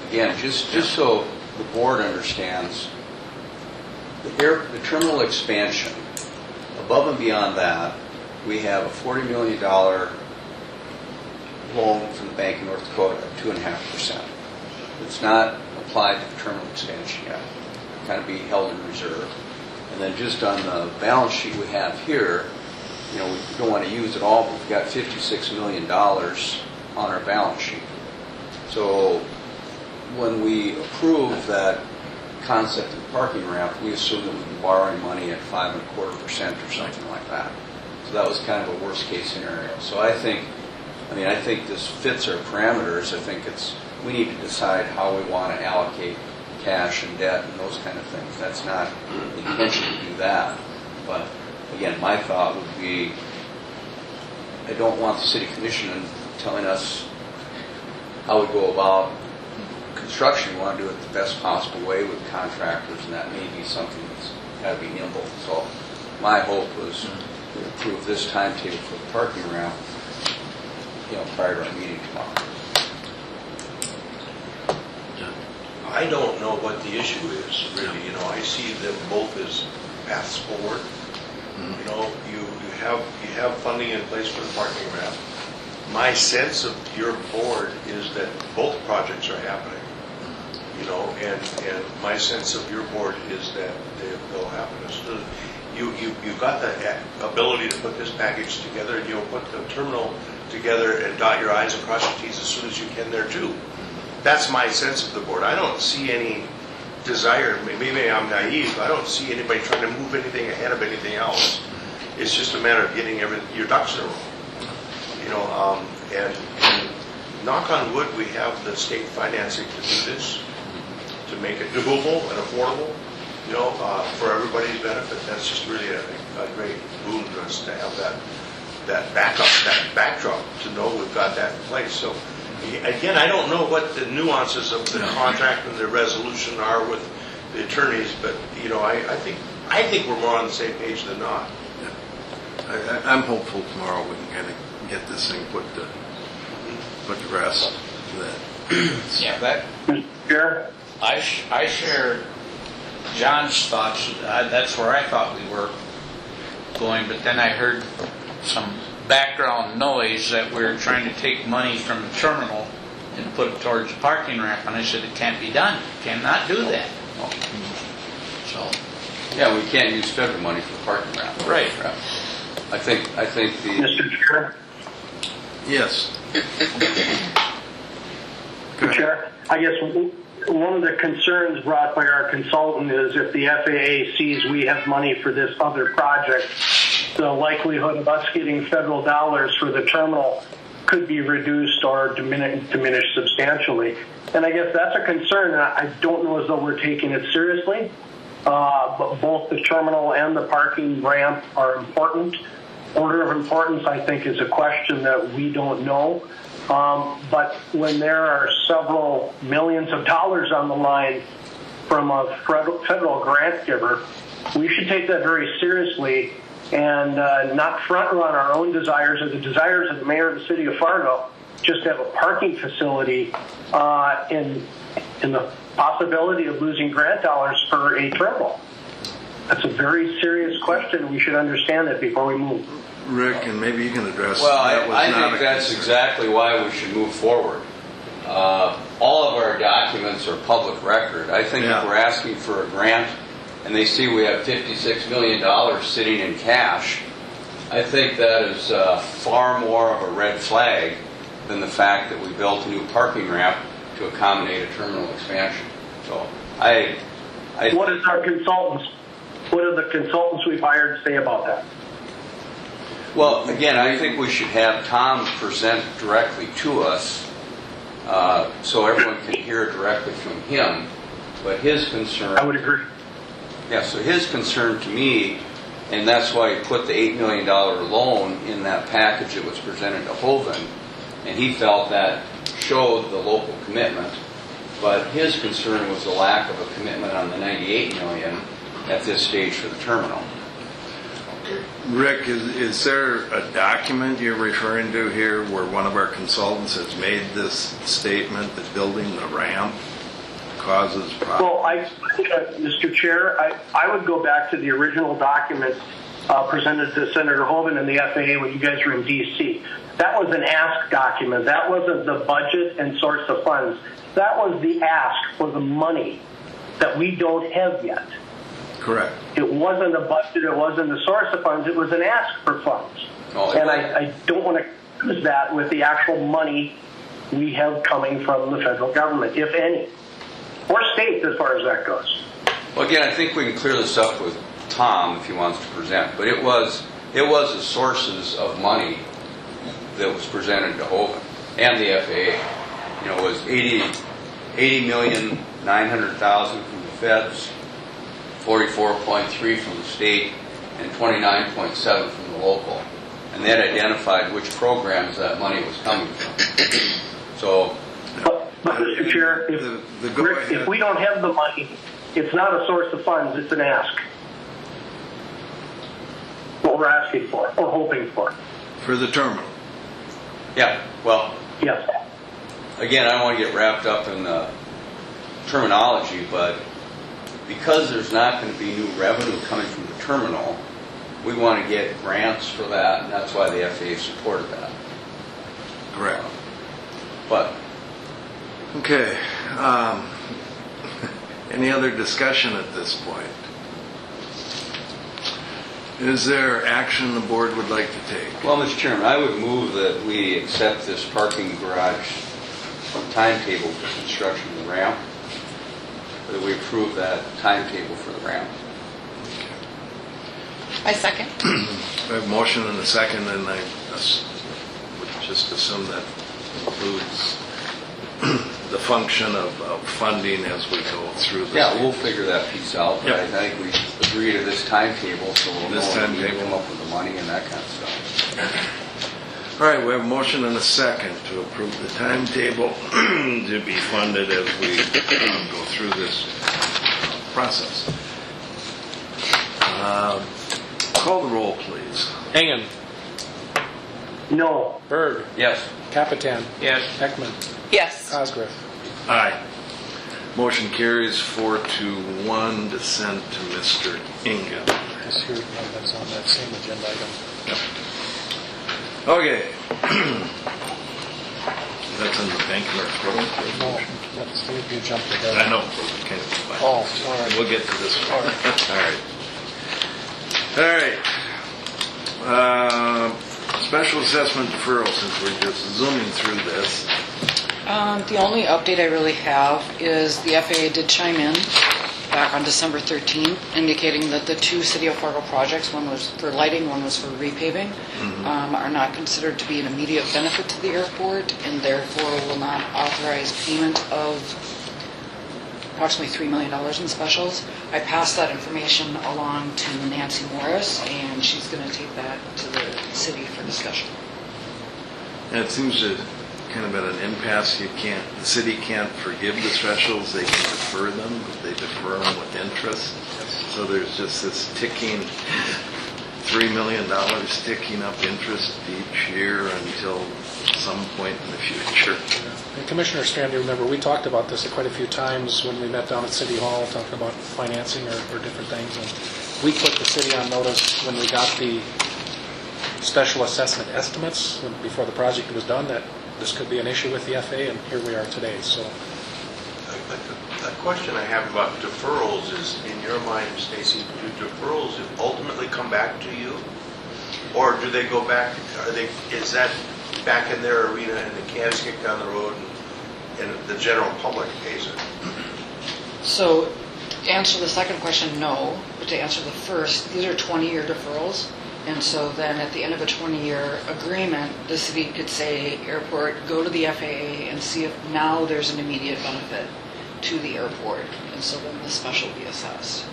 again, just so the board understands, the terminal expansion, above and beyond that, we have a $40 million loan from the Bank of North Dakota at 2.5%. It's not applied to the terminal expansion yet. Kind of be held in reserve. And then just on the balance sheet we have here, we don't want to use it all, but we've got $56 million on our balance sheet. So when we approve that concept of the parking ramp, we assume that we've been borrowing money at 5.25% or something like that. So that was kind of a worst case scenario. So I think this fits our parameters. I think we need to decide how we want to allocate cash and debt and those kind of things. That's not the intention to do that. But again, my thought would be, I don't want the City Commission telling us how we go about construction. We want to do it the best possible way with contractors, and that may be something that's got to be nimble. So my hope was to approve this timetable for the parking ramp, prior to our meeting tomorrow. I don't know what the issue is, really. I see them both as paths forward. You have funding in place for the parking ramp. My sense of your board is that both projects are happening. And my sense of your board is that they'll happen. So you've got the ability to put this package together, and you'll put the terminal together and dot your I's and cross your T's as soon as you can there too. That's my sense of the board. I don't see any desire, maybe I'm naive, I don't see anybody trying to move anything ahead of anything else. It's just a matter of getting your ducks in a row. And knock on wood, we have the state financing to do this, to make it doable and affordable, for everybody's benefit. That's just really a great boon to us to have that backup, that backdrop, to know we've got that in place. So again, I don't know what the nuances of the contract and the resolution are with the attorneys, but I think we're more on the same page than not. I'm hopeful tomorrow we can kind of get this thing put to rest. Sure. I share John's thoughts. That's where I thought we were going, but then I heard some background noise that we're trying to take money from the terminal and put it towards the parking ramp, and I said it can't be done. Cannot do that. So. Yeah, we can't use federal money for the parking ramp. Right. I think the. Mr. Chair? Yes. Mr. Chair? I guess one of the concerns brought by our consultant is if the FAA sees we have money for this other project, the likelihood of us getting federal dollars for the terminal could be reduced or diminished substantially. And I guess that's a concern. I don't know as though we're taking it seriously, but both the terminal and the parking ramp are important. Order of importance, I think, is a question that we don't know. But when there are several millions of dollars on the line from a federal grant giver, we should take that very seriously and not front run our own desires or the desires of the mayor of the city of Fargo, just to have a parking facility in the possibility of losing grant dollars for a terminal. That's a very serious question. We should understand that before we move. Rick, and maybe you can address Well, that. I think that's exactly why we should move forward. All of our documents are public record. I think if we're asking for a grant and they see we have $56 million sitting in cash, I think that is far more of a red flag than the fact that we built a new parking ramp to accommodate a terminal expansion. So what do the consultants we've hired say about that? Well, again, I think we should have Tom present directly to us so everyone can hear directly from him. But his concern... I would agree. Yeah, so his concern to me, and that's why he put the $8 million loan in that package that was presented to Hovind, and he felt that showed the local commitment. But his concern was the lack of a commitment on the $98 million at this stage for the terminal. Rick, is there a document you're referring to here where one of our consultants has made this statement that building the ramp causes problems? Well, Mr. Chair, I would go back to the original document presented to Senator Hovind and the FAA when you guys were in D.C. That was an ask document. That wasn't the budget and source of funds. That was the ask for the money that we don't have yet. Correct. It wasn't a budget, it wasn't the source of funds, it was an ask for funds. And I don't want to use that with the actual money we have coming from the federal government, if any. Or state, as far as that goes. Well, again, I think we can clear this up with Tom if he wants to present. But it was the sources of money that was presented to Hovind and the FAA. You know, it was $80,900,000 from the feds, 44.3 from the state, and 29.7 from the local. And that identified which programs that money was coming from. So, but Mr. Chair, if we don't have the money, it's not a source of funds, it's an ask. What we're asking for, or hoping for. For the terminal. Yeah, well, yes. Again, I don't want to get wrapped up in the terminology, but because there's not going to be new revenue coming from the terminal, we want to get grants for that, and that's why the FAA supported that. Correct. But okay. Any other discussion at this point? Is there action the board would like to take? Well, Mr. Chairman, I would move that we accept this parking garage timetable for construction of the ramp, that we approve that timetable for the ramp. I second. I have a motion and a second, and I would just assume that includes the function of funding as we go through this. Yeah, we'll figure that piece out. Yep. I think we agree to this timetable, so we'll This know when we timetable. come up with the money and that kind of stuff. All right, we have a motion and a second to approve the timetable to be funded as we go through this process. Call the roll, please. Engen. No. Berg. Yes. Capitan. Yes. Heckman. Yes. Cosgrove. Aye. Motion carries 4-1 to send to Mr. Ingen. This here, that's on that same agenda item. Okay. That's in the Bankner Road. No, that's, you jumped ahead. I know. Okay. Fine. Oh, all right. We'll get to this one. All right. All right. Special assessment deferral, since we're just zooming through this. The only update I really have is the FAA did chime in back on December 13th, indicating that the two City of Fargo projects, one was for lighting, one was for repaving, are not considered to be an immediate benefit to the airport, and therefore will not authorize payment of approximately $3 million in specials. I passed that information along to Nancy Morris, and she's going to take that to the city for discussion. And it seems to kind of at an impasse. The city can't forgive the specials, they can defer them, but they defer them with interest. So there's just this ticking, $3 million ticking up interest each year until some point in the future. And Commissioner Strand, you remember, we talked about this quite a few times when we met down at City Hall, talking about financing or different things. And we put the city on notice when we got the special assessment estimates before the project was done that this could be an issue with the FAA, and here we are today. So, A question I have about deferrals is, in your mind, Stacy, do deferrals ultimately come back to you? Or do they go back, is that back in their arena and the can's kicked down the road and the general public pays it? So, to answer the second question, no. But to answer the first, these are 20-year deferrals. And so then at the end of a 20-year agreement, the city could say, airport, go to the FAA and see if now there's an immediate benefit to the airport. And so then the special will be assessed.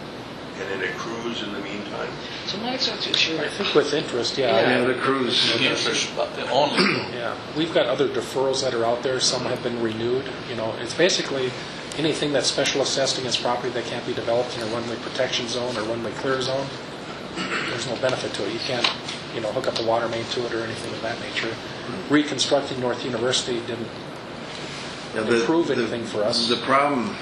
And it accrues in the meantime? So I'm not exactly sure. I think with interest, yeah. Yeah, the cruise. Yeah, we've got other deferrals that are out there. Some have been renewed. You know, it's basically anything that's special assessed against property that can't be developed in a runway protection zone or runway clear zone. There's no benefit to it. You can't, hook up a water main to it or anything of that nature. Reconstructing North University didn't improve anything for us. The problem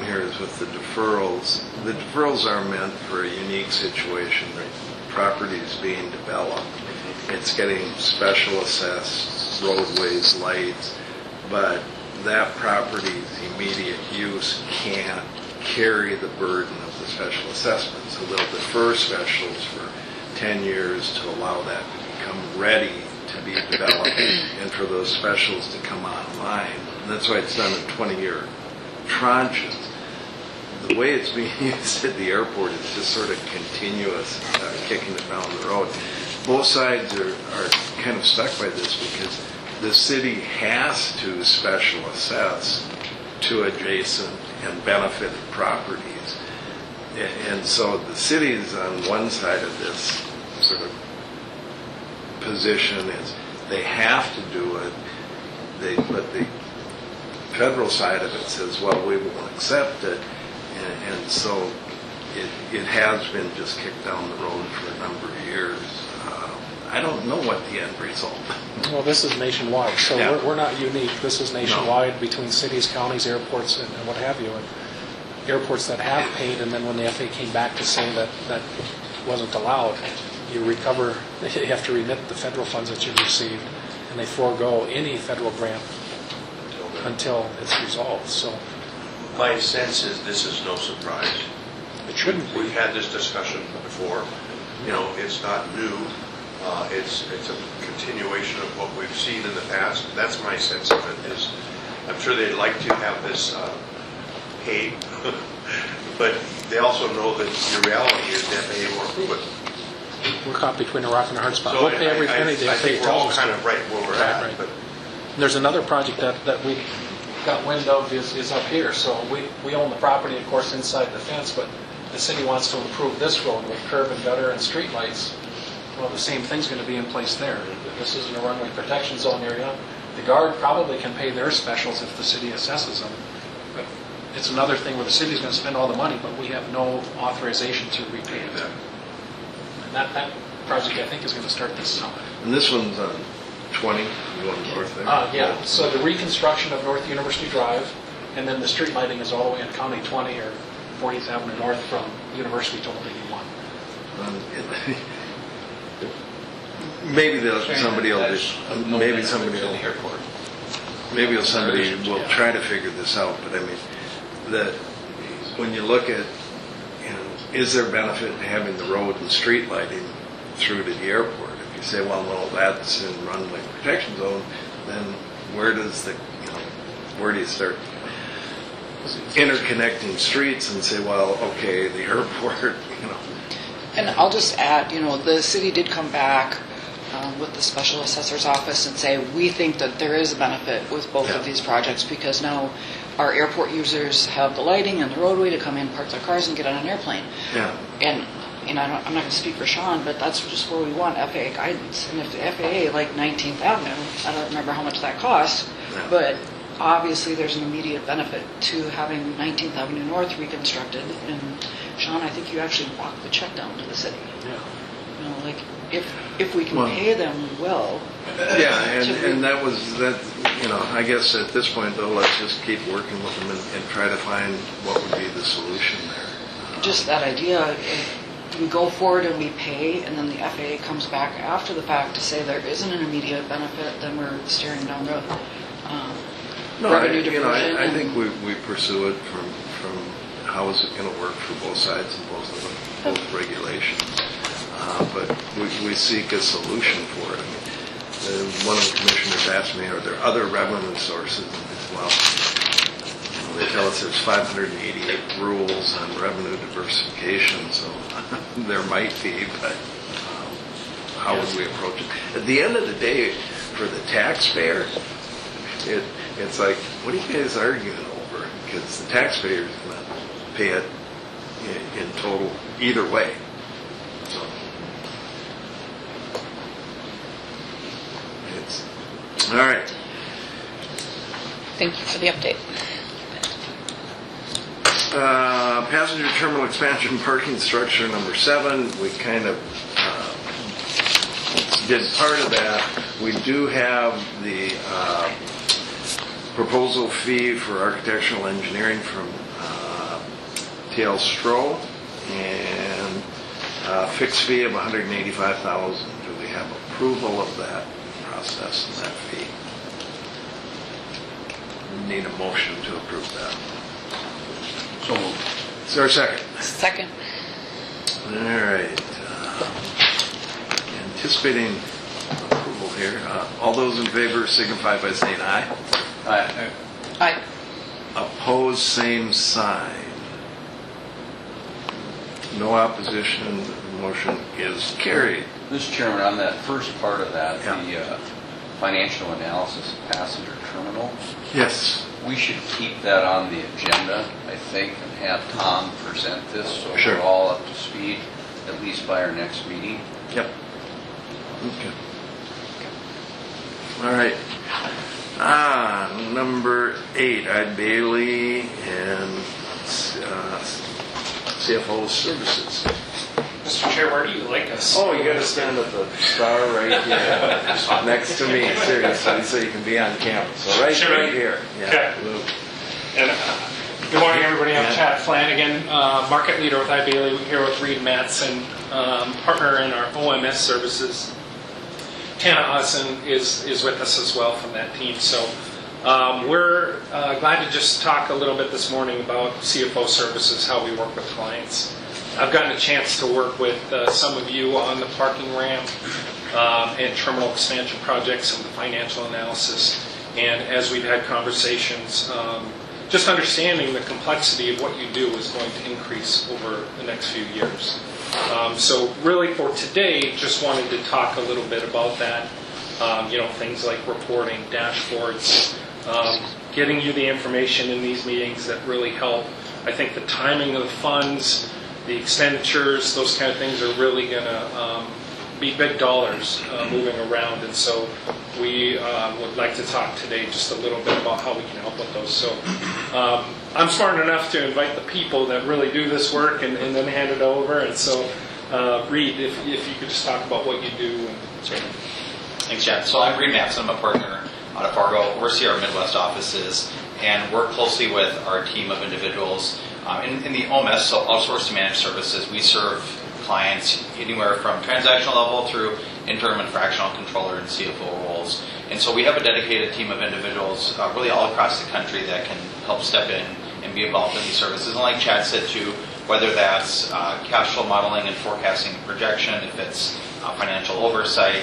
here is with the deferrals. The deferrals are meant for a unique situation. The property is being developed. It's getting special assessed roadways, lights, but that property's immediate use can't carry the burden of the special assessment. So they'll defer specials for 10 years to allow that to become ready to be developed and for those specials to come online. And that's why it's done in 20-year tranches. The way it's being used at the airport is just sort of continuous, kicking it down the road. Both sides are kind of stuck by this because the city has to special assess to adjacent and benefited properties. And so the city is on one side of this sort of position is they have to do it, but the federal side of it says, well, we won't accept it. And so it has been just kicked down the road for a number of years. I don't know what the end result is. Well, this is nationwide, so Yeah. we're not unique. This is nationwide between cities, counties, airports, and what have you. And airports that have paid, and then when the FAA came back to say that wasn't allowed, you have to remit the federal funds that you received, and they forego any federal grant until it's resolved. So My sense is this is no surprise. it shouldn't be. We've had this discussion before. It's not new. It's a continuation of what we've seen in the past. That's my sense of it. Is I'm sure they'd like to have this paid, but they also know that the reality is that they won't approve it. We're caught between a rock and a hard spot. So We'll pay every penny the I FAA think we're all tells us kind to. of right where we're at. Right. But And there's another project that we got wind of is up here. So we own the property, of course, inside the fence, but the city wants to improve this road with curb and gutter and street lights. Well, the same thing's going to be in place there. This isn't a runway protection zone area. The Guard probably can pay their specials if the city assesses them. But it's another thing where the city's going to spend all the money, but we have no authorization to repay it. And that project, I think, is going to start this summer. And this one's on 20, going north there? Yeah, so the reconstruction of North University Drive, and then the street lighting is all the way on County 20 or 40th Avenue North from University to Old 81. Maybe somebody will try to figure this out. But I mean, when you look at, is there benefit to having the road and street lighting through to the airport? If you say, well, no, that's in runway protection zone, then where does the where do you start interconnecting streets and say, well, okay, the airport, And I'll just add, the city did come back with the special assessor's office and say, we think that there is a benefit with both of these projects because now our airport users have the lighting and the roadway to come in, park their cars, and get on an airplane. Yeah. And I'm not going to speak for Sean, but that's just where we want FAA guidance. And if the FAA, like 19th Avenue, I don't remember how much that cost, but obviously there's an immediate benefit to having 19th Avenue North reconstructed. And Sean, I think you actually walked the check down to the city. Yeah. Like if we can pay them well. Yeah, and that was that. I guess at this point though, let's just keep working with them and try to find what would be the solution there. Just that idea. If we go forward and we pay, and then the FAA comes back after the fact to say there isn't an immediate benefit, then we're staring down the revenue diversion. I think we pursue it from how is it going to work for both sides and both regulations. But we seek a solution for it. One of the commissioners asked me, are there other revenue sources? Well, they tell us there's 588 rules on revenue diversification, so there might be, but how would we approach it? At the end of the day, for the taxpayer, it's like, what are you guys arguing over? Because the taxpayer is going to pay it in total either way. So all right. Thank you for the update. Passenger terminal expansion parking structure number 7. We kind of did part of that. We do have the proposal fee for architectural engineering from TL Stroh and fixed fee of $185,000. Do we have approval of that process and that fee? We need a motion to approve that. So moved. Is there a second? Second. All right. Anticipating approval here. All those in favor signify by saying aye. Aye. Aye. Opposed, same sign. No opposition. The motion is carried. Mr. Chairman, on that first part of that, the financial analysis of passenger terminal, Yes. we should keep that on the agenda, I think, and have Tom present this so Sure. we're all up to speed, at least by our next meeting. Yep. Okay. All right. Number 8, Ide Bailey and CFO Services. Mr. Chair, where do you like us? Oh, you got to stand at the star right here, next to me, seriously, so you can be on camera. So right here. Yeah. Okay. And good morning, everybody. I'm Chad Flanagan, market leader with Ide Bailey. We're here with Reed Mattson, partner in our OMS services. Tana Osson is with us as well from that team. So we're glad to just talk a little bit this morning about CFO services, how we work with clients. I've gotten a chance to work with some of you on the parking ramp and terminal expansion projects and the financial analysis. And as we've had conversations, just understanding the complexity of what you do is going to increase over the next few years. So really for today, just wanted to talk a little bit about that. Things like reporting, dashboards, getting you the information in these meetings that really help. I think the timing of the funds, the expenditures, those kind of things are really going to be big dollars moving around. And so we would like to talk today just a little bit about how we can help with those. So I'm smart enough to invite the people that really do this work and then hand it over. And so Reed, if you could just talk about what you do. Thanks, Chad. So I'm Reed Mattson. I'm a partner out of Fargo, oversee our Midwest offices, and work closely with our team of individuals. In the OMS, so outsourced to managed services, we serve clients anywhere from transactional level through interim and fractional controller and CFO roles. And so we have a dedicated team of individuals really all across the country that can help step in and be involved in these services. And like Chad said too, whether that's cash flow modeling and forecasting and projection, if it's financial oversight,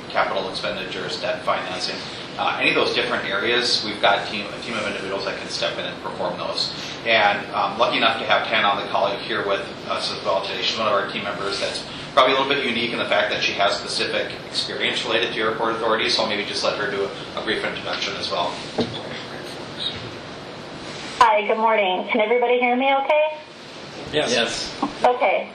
capital expenditures, debt financing, any of those different areas, we've got a team of individuals that can step in and perform those. And lucky enough to have Ken on the call here with us as well today. She's one of our team members that's probably a little bit unique in the fact that she has specific experience related to airport authority, so I'll maybe just let her do a brief introduction as well. Hi, good morning. Can everybody hear me okay? Yes. Okay.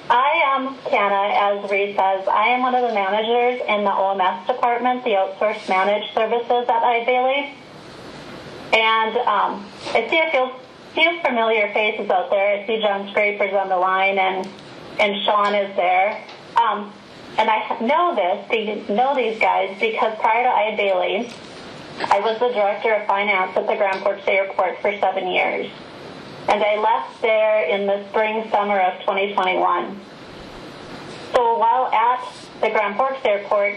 I am Kenna, as Reed says. I am one of the managers in the OMS department, the Outsourced Managed Services at iBailey. And I see a few familiar faces out there. I see John Scrapers on the line, and Sean is there. And I know these guys because prior to iBailey, I was the director of finance at the Grand Forks Airport for 7 years. And I left there in the spring, summer of 2021. So while at the Grand Forks Airport,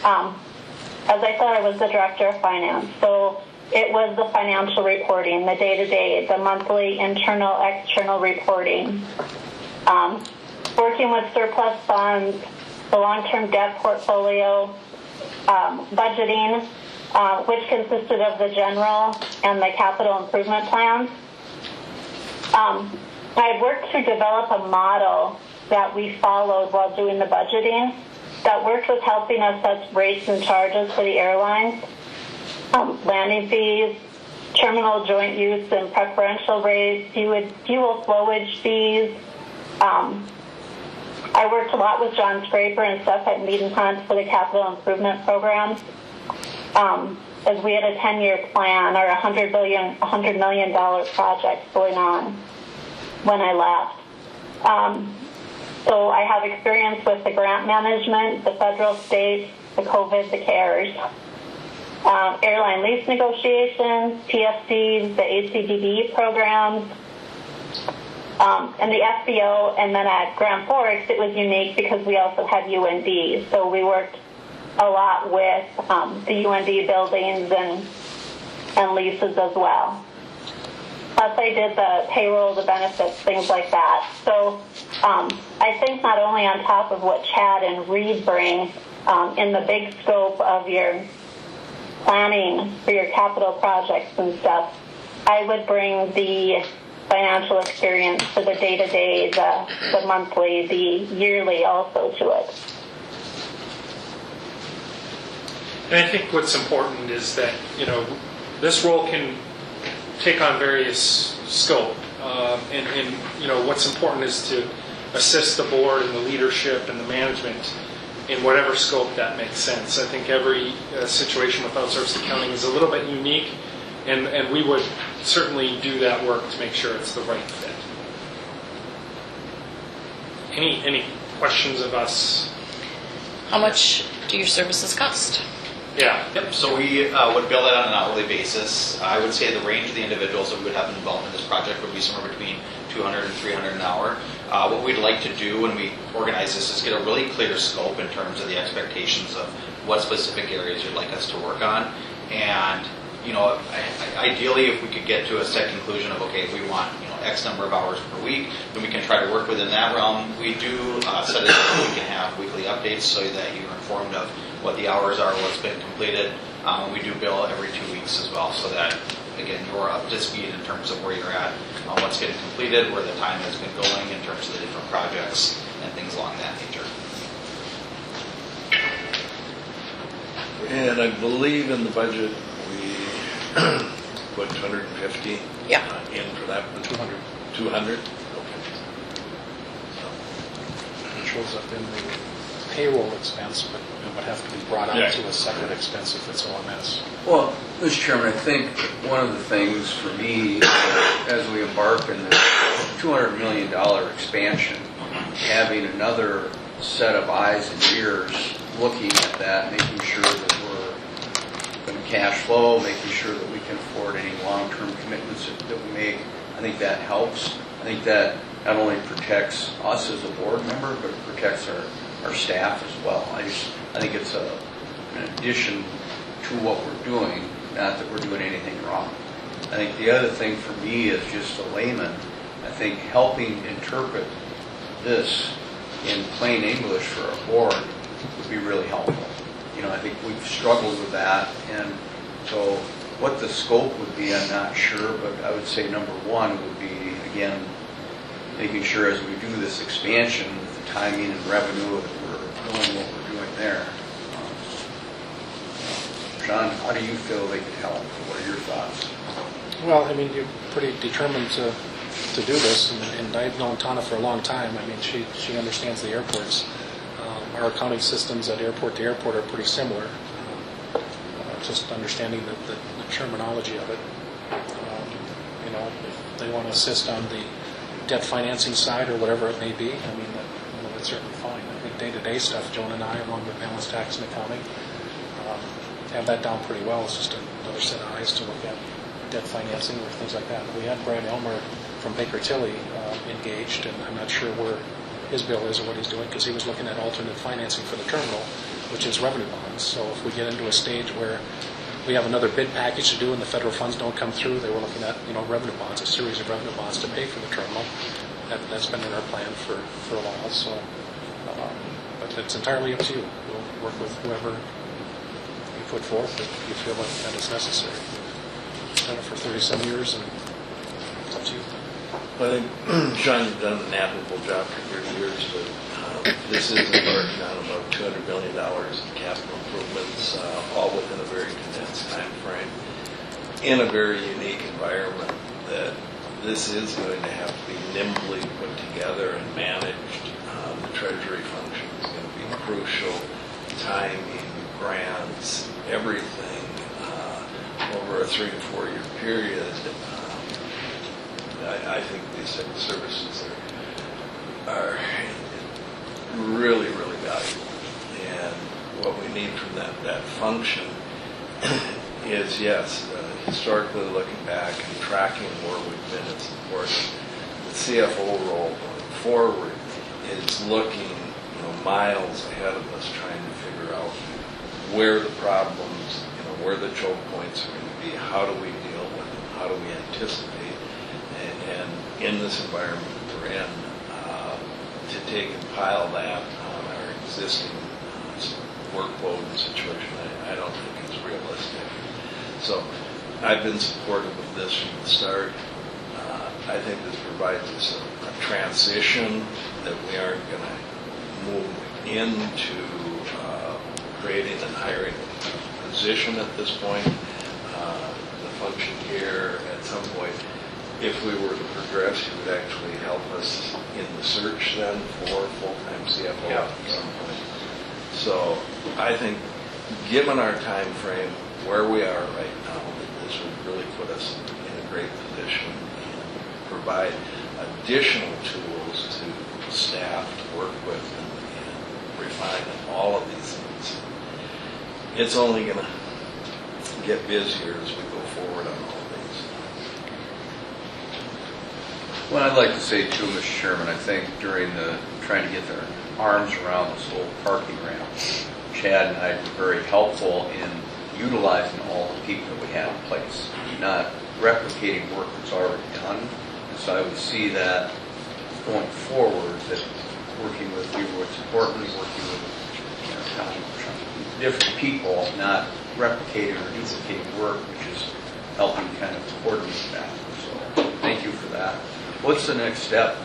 as I said, I was the director of finance. So it was the financial reporting, the day-to-day, the monthly internal, external reporting, working with surplus funds, the long-term debt portfolio, budgeting, which consisted of the general and the capital improvement plans. I worked to develop a model that we followed while doing the budgeting that worked with helping us set rates and charges for the airlines, landing fees, terminal joint use and preferential rates, fuel flowage fees. I worked a lot with John Scraper and stuff at Mead and Hunt for the capital improvement programs. As we had a 10-year plan or $100 million project going on when I left. So I have experience with the grant management, the federal, state, the COVID, the CARES, airline lease negotiations, TFCs, the ACDB programs, and the FBO. And then at Grand Forks, it was unique because we also had UND. So we worked a lot with the UND buildings and leases as well. Plus, I did the payroll, the benefits, things like that. So I think not only on top of what Chad and Reed bring in the big scope of your planning for your capital projects and stuff, I would bring the financial experience for the day-to-day, the monthly, the yearly also to it. And I think what's important is that, this role can take on various scope. And what's important is to assist the board and the leadership and the management in whatever scope that makes sense. I think every situation with outsourced accounting is a little bit unique, and we would certainly do that work to make sure it's the right fit. Any questions of us? How much do your services cost? Yeah. Yep, so we would bill that on an hourly basis. I would say the range of the individuals that we would have involved in this project would be somewhere between 200 and 300 an hour. What we'd like to do when we organize this is get a really clear scope in terms of the expectations of what specific areas you'd like us to work on. And, ideally if we could get to a set conclusion of, okay, we want, X number of hours per week, then we can try to work within that realm. We do set it up so we can have weekly updates so that you're informed of what the hours are, what's been completed. We do bill every 2 weeks as well, so that, again, you're up to speed in terms of where you're at, what's getting completed, where the time has been going in terms of the different projects and things along that nature. And I believe in the budget we put 250 in for that one. 200. 200? Okay. It shows up in the payroll expense, but it would have to be brought out to a separate expense if it's OMS. Well, Mr. Chairman, I think one of the things for me, as we embark on this $200 million expansion, having another set of eyes and ears looking at that, making sure that we're going to cash flow, making sure that we can afford any long-term commitments that we make, I think that helps. I think that not only protects us as a board member, but it protects our staff as well. I think it's an addition to what we're doing, not that we're doing anything wrong. I think the other thing for me as just a layman, I think helping interpret this in plain English for a board would be really helpful. I think we've struggled with that. And so what the scope would be, I'm not sure, but I would say number one would be, again, making sure as we do this expansion, the timing and revenue, that we're knowing what we're doing there. John, how do you feel they could help? What are your thoughts? Well, I mean, you're pretty determined to do this, and I've known Tana for a long time. I mean, she understands the airports. Our accounting systems at airport to airport are pretty similar. Just understanding the terminology of it. If they want to assist on the debt financing side or whatever it may be, I mean, that's certainly fine. I think day-to-day stuff, Joan and I, along with balance tax and accounting, have that down pretty well. It's just another set of eyes to look at debt financing or things like that. We had Brad Elmer from Baker Tilly engaged, and I'm not sure where his bill is or what he's doing, because he was looking at alternate financing for the terminal, which is revenue bonds. So if we get into a stage where we have another bid package to do and the federal funds don't come through, they were looking at revenue bonds, a series of revenue bonds to pay for the terminal. That's been in our plan for a while. So, but it's entirely up to you. We'll work with whoever you put forth if you feel like that is necessary. I've done it for 37 years, and it's up to you. Well, I think, Sean, you've done an admirable job for 30 years, but this is embarking on about $200 million in capital improvements, all within a very condensed time frame, in a very unique environment that this is going to have to be nimbly put together and managed. The Treasury function is going to be crucial, timing, grants, everything over a 3 to 4 year period. I think these type of services are really, really valuable. And what we need from that function is, yes, historically looking back and tracking where we've been is important. The CFO role going forward is looking miles ahead of us, trying to figure out where the problems, where the choke points are going to be, how do we deal with them, how do we anticipate, and in this environment we're in, to take and pile that on our existing workload and situation, I don't think is realistic. So I've been supportive of this from the start. I think this provides us a transition that we aren't going to move into creating and hiring a position at this point. The function here at some point, if we were to progress, it would actually help us in the search then for full-time CFO at some point. So I think, given our time frame, where we are right now, this would really put us in a great position and provide additional tools to staff to work with and refine all of these things. It's only going to get busier as we go forward on all these. Well, I'd like to say too, Mr. Chairman, I think during trying to get their arms around this whole parking ramp, Chad and I were very helpful in utilizing all the people that we had in place, not replicating work that's already done. And so I would see that going forward, that working with you was important, working with different people, not replicating or duplicating work, which is helping kind of coordinate that. So thank you for that. What's the next step?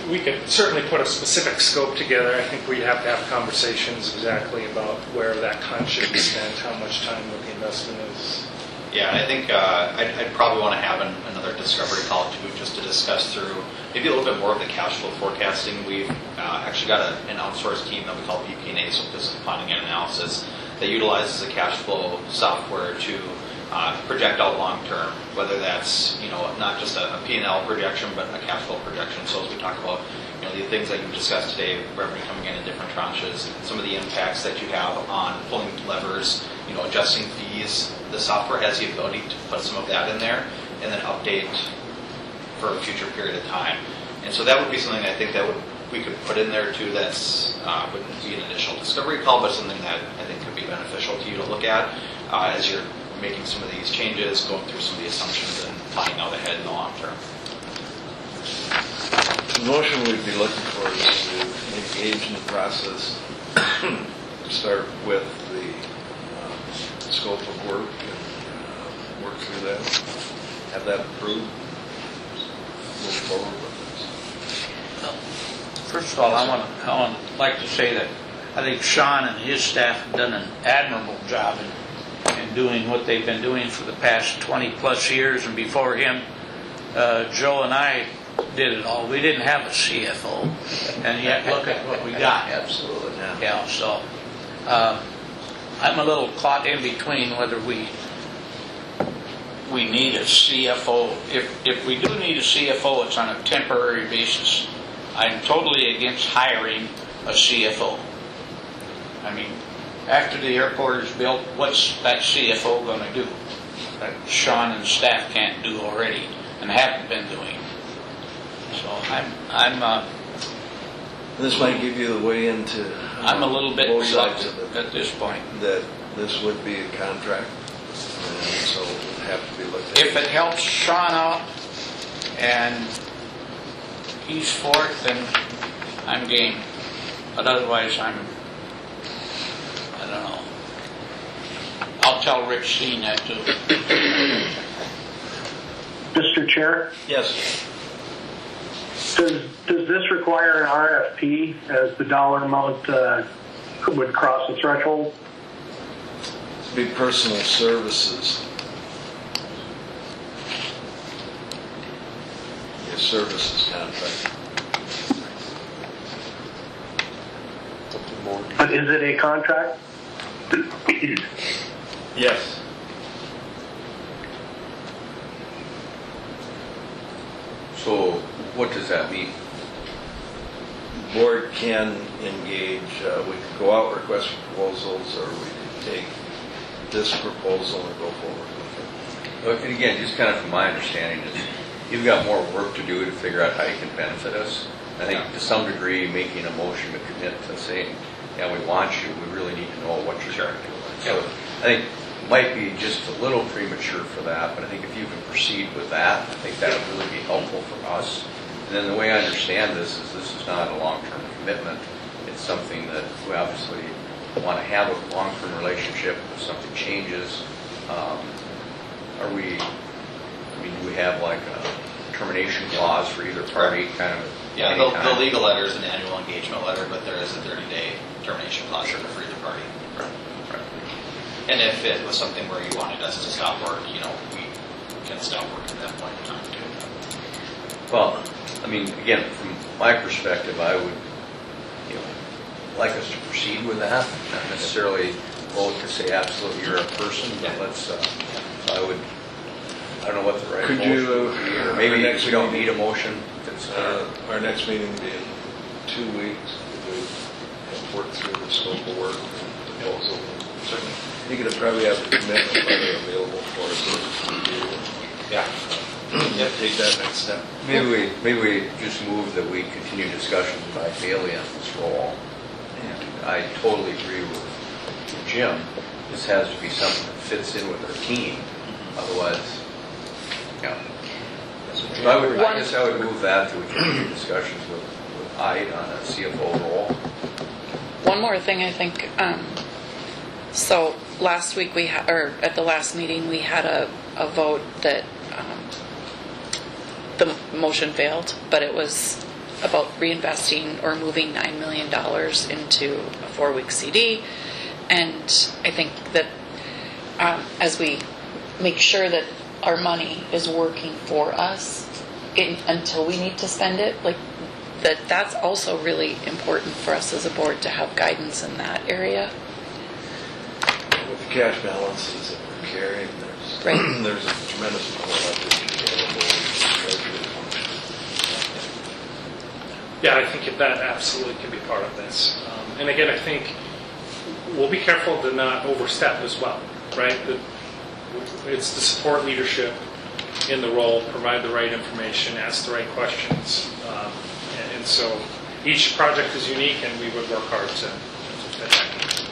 We could certainly put a specific scope together. I think we'd have to have conversations exactly about where that time should be spent, how much time what the investment is. Yeah, I think I'd probably want to have another discovery call too, just to discuss through maybe a little bit more of the cash flow forecasting. We've actually got an outsourced team that we call BP&A, so Business Planning and Analysis, that utilizes the cash flow software to project out long term, whether that's not just a P&L projection, but a cash flow projection. So as we talk about the things that you've discussed today, revenue coming in different tranches, some of the impacts that you have on pulling levers, adjusting fees, the software has the ability to put some of that in there and then update for a future period of time. And so that would be something I think that we could put in there too. That's wouldn't be an initial discovery call, but something that I think could be beneficial to you to look at as you're making some of these changes, going through some of the assumptions and planning out ahead in the long term. The motion we'd be looking for is to engage in the process start with the scope of work and work through that, have that approved, move forward with this. First of all, I want to like to say that I think Sean and his staff have done an admirable job in doing what they've been doing for the past 20 plus years, and before him, Joe and I did it all. We didn't have a CFO, and yet look at what we got. Absolutely, yeah. Yeah, so I'm a little caught in between whether we need a CFO. If we do need a CFO, it's on a temporary basis. I'm totally against hiring a CFO. I mean, after the airport is built, what's that CFO going to do that Sean and staff can't do already and haven't been doing? So This might give you the way into. I'm a little bit both sides reluctant of it, at this point. that this would be a contract, and so it would have to be looked at. If it helps Sean out and he's for it, then I'm game. But otherwise, I don't know. I'll tell Rich Steen that too. Mr. Chair, Yes. does this require an RFP as the dollar amount would cross the threshold? It'd be personal services. Your services contract. But is it a contract? Yes. So what does that mean? Board can engage, we could go out, request for proposals, or we could take this proposal and go forward with And again, just kind of from my understanding is you've got more work to do to figure out how you can benefit us. I think to some degree making a motion to commit to saying, yeah, we want you, we really need to know what you're going to do. So I think it might be just a little premature for that, but I think if you can proceed with that, I think that would really be helpful for us. And then the way I understand this is not a long-term commitment. It's something that we obviously want to have a long-term relationship. If something changes, do we have like a termination clause for either party kind of? Yeah, the legal letter is an annual engagement letter, but there is a 30-day termination clause for either party. Right. And if it was something where you wanted us to stop work, we can stop work at that point in time too. Well, I mean, again, from my perspective, I would, like us to proceed with that, not necessarily vote to say absolutely you're a person, but let's. I don't know what the right Could motion you, would be, or maybe we don't need a motion. our next meeting will be in 2 weeks. We've worked through the scope of work and proposal. Certainly, you could probably have the commitment letter available for us. Yeah. Take that next step. Maybe we just move that we continue discussions with Bailey on this role. And I totally agree with Jim. This has to be something that fits in with our team. Otherwise, So I guess I would move that to continue discussions with Ide on a CFO role. One more thing, I think. So last week or at the last meeting, we had a vote that the motion failed, but it was about reinvesting or moving $9 million into a 4-week CD. And I think that as we make sure that our money is working for us until we need to spend it, that's also really important for us as a board to have guidance in that area. With the cash balances that we're carrying, there's a tremendous amount of leverage available. Yeah, I think that absolutely can be part of this. And again, I think we'll be careful to not overstep as well, right? It's to support leadership in the role, provide the right information, ask the right questions. And so each project is unique, and we would work hard to fit that.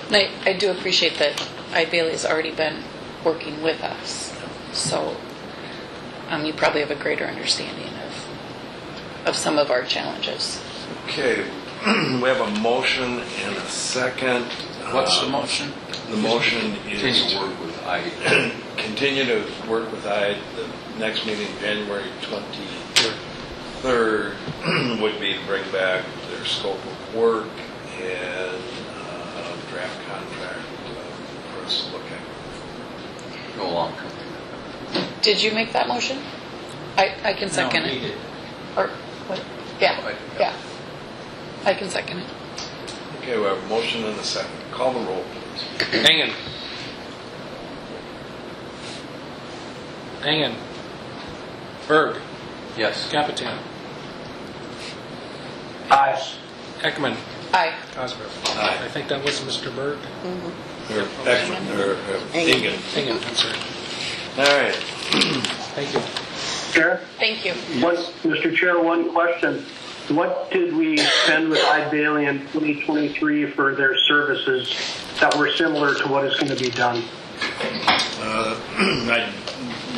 And I do appreciate that Bailey has already been working with us. So you probably have a greater understanding of some of our challenges. Okay, we have a motion and a second. What's the motion? The motion is Continue to work with I. continue to work with I. The next meeting, January 23rd, would be to bring back their scope of work and draft contract for us to look at. Go along. Did you make that motion? I can second No, it. he did. Or, what? Yeah, yeah. I can second it. Okay, we have a motion and a second. Call the roll, please. Engen. Engen. Berg. Yes. Capitan. Aye. Ekman. Aye. Cosgrove. Aye. I think that was Mr. Berg. Or Ekman, or Engen. Engen, I'm sorry. All right. Thank you. Chair? Thank you. Mr. Chair, one question. What did we spend with Eide Bailey in 2023 for their services that were similar to what is going to be done?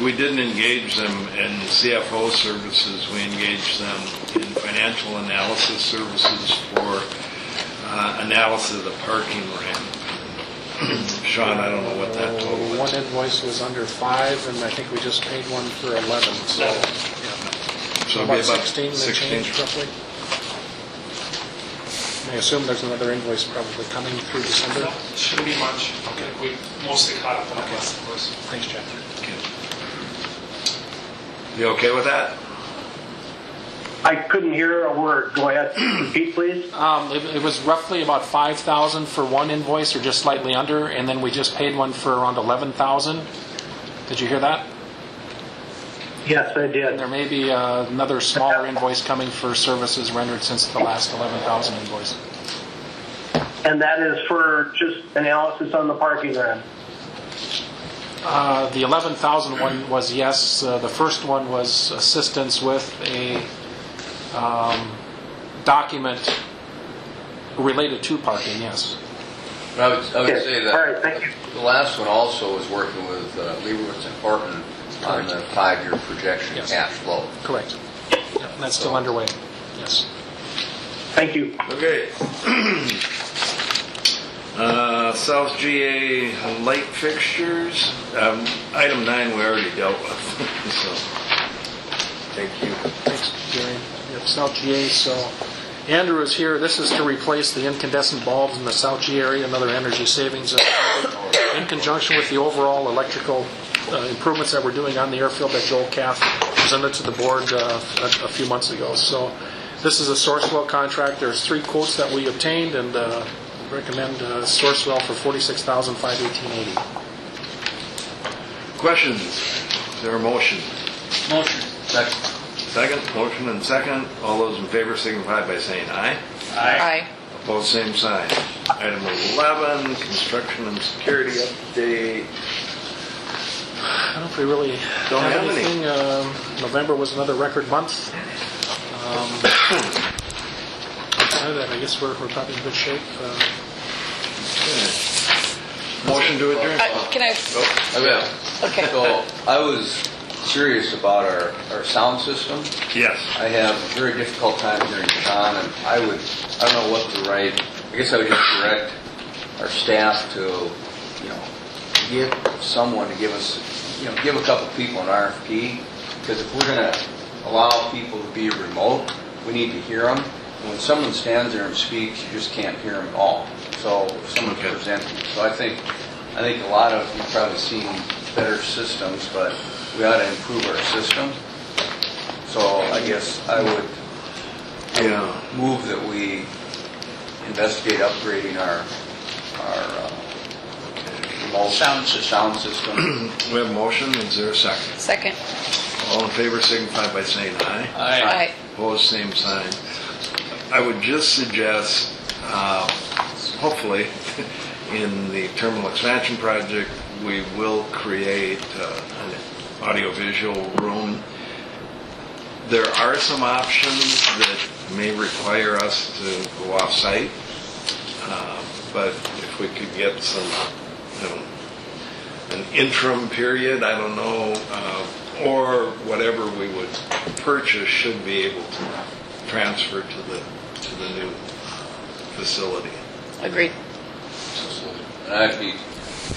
We didn't engage them in CFO services. We engaged them in financial analysis services for analysis of the parking ramp. Sean, I don't know what that total is. One invoice was under 5, and I think we just paid one for 11. So, yeah. So about it'd be 16 and 16. change roughly. I assume there's another invoice probably coming through December. No, shouldn't be much. Okay. We mostly caught up on the last invoice. Thanks, Jeff. You okay with that? I couldn't hear a word. Go ahead. Repeat, please. It was roughly about 5,000 for one invoice, or just slightly under, and then we just paid one for around 11,000. Did you hear that? Yes, I And did. there may be another smaller invoice coming for services rendered since the last 11,000 invoice. And that is for just analysis on the parking ramp. The 11,000 one was yes. The first one was assistance with a document related to parking, yes. I would Okay. say All right, thank you. the last one also was working with Leibowitz and Portman on the 5-year projection Yes. cash flow. Correct. Yeah, and that's still underway, yes. Thank you. Okay. South GA light fixtures. Item 9 we already dealt with. So, thank you. Thanks, Jerry. Yep, South GA, so Andrew is here. This is to replace the incandescent bulbs in the South GA area, another energy savings in conjunction with the overall electrical improvements that we're doing on the airfield that Joel Kath presented to the board a few months ago. So this is a Sourcewell contract. There's 3 quotes that we obtained, and recommend Sourcewell for $46,518.80. Questions? Is there a motion? Motion. Second. Second, motion and second. All those in favor signify by saying aye. Aye. Opposed, same sign. Item 11, construction and security update. I don't know if we really Don't have have any. anything. November was another record month. Outside of that, I guess we're probably in good shape. Motion to adjourn. Can I? Oh, yeah. Okay. So I was serious about our sound system. Yes. I have a very difficult time hearing Sean, and I don't know what to write. I guess I would just direct our staff to, get someone to give us, give a couple people an RFP, because if we're going to allow people to be remote, we need to hear them. And when someone stands there and speaks, you just can't hear them at all. So if someone's presenting. So I think a lot of you've probably seen better systems, but we ought to improve our system. So I guess I would move that we investigate upgrading our remote sound system. We have a motion. Is there a second? Second. All in favor signify by saying aye. Aye. Opposed, same sign. I would just suggest, hopefully, in the terminal expansion project, we will create an audiovisual room. There are some options that may require us to go off-site, but if we could get some, an interim period, I don't know, or whatever we would purchase should be able to transfer to the new facility. Agreed. And I'd be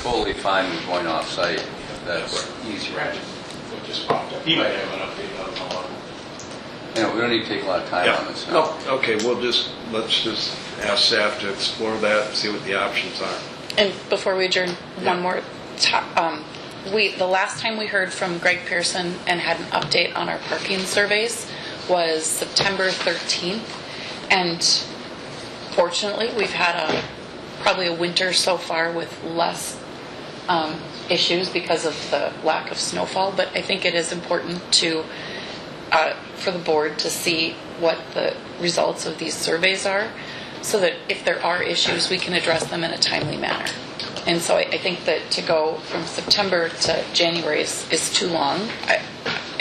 totally fine with going off-site if that's easier. What just popped up. He might have an update on how long. We don't need to take a lot of time on this. No, okay, let's just ask staff to explore that and see what the options are. And before we adjourn, one more. The last time we heard from Greg Pearson and had an update on our parking surveys was September 13th. And fortunately, we've had probably a winter so far with less issues because of the lack of snowfall. But I think it is important for the board to see what the results of these surveys are, so that if there are issues, we can address them in a timely manner. And so I think that to go from September to January is too long.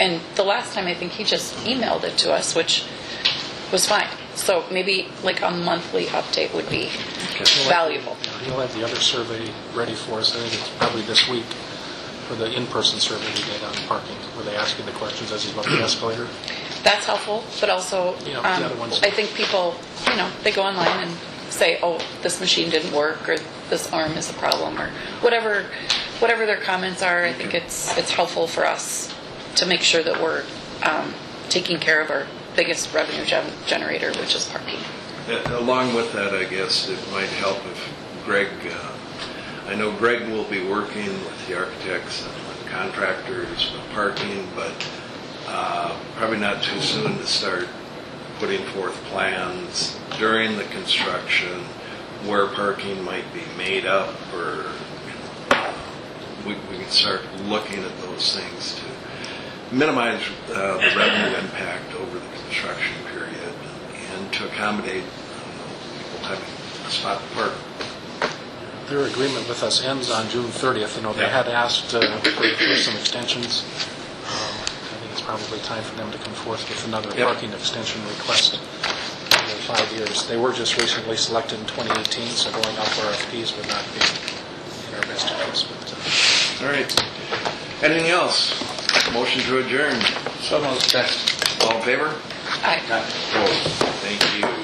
And the last time, I think he just emailed it to us, which was fine. So maybe like a monthly update would be valuable. He'll have the other survey ready for us. I think it's probably this week for the in-person survey we did on parking, where they ask you the questions as he's about the escalator. That's helpful, but also the other ones. I think people, they go online and say, oh, this machine didn't work, or this arm is a problem, or whatever their comments are. I think it's helpful for us to make sure that we're taking care of our biggest revenue generator, which is parking. Along with that, I guess it might help if Greg, I know Greg will be working with the architects and with contractors with parking, but probably not too soon to start putting forth plans during the construction where parking might be made up, or we can start looking at those things to minimize the revenue impact over the construction period and to accommodate people having a spot to park. Their agreement with us ends on June 30th. They had asked for some extensions. I think it's probably time for them to come forth with another parking extension request for 5 years. They were just recently selected in 2018, so going out for RFPs would not be in our best interest. All right. Anything else? Motion to adjourn. So moved. All in favor? Aye. Opposed? Thank you.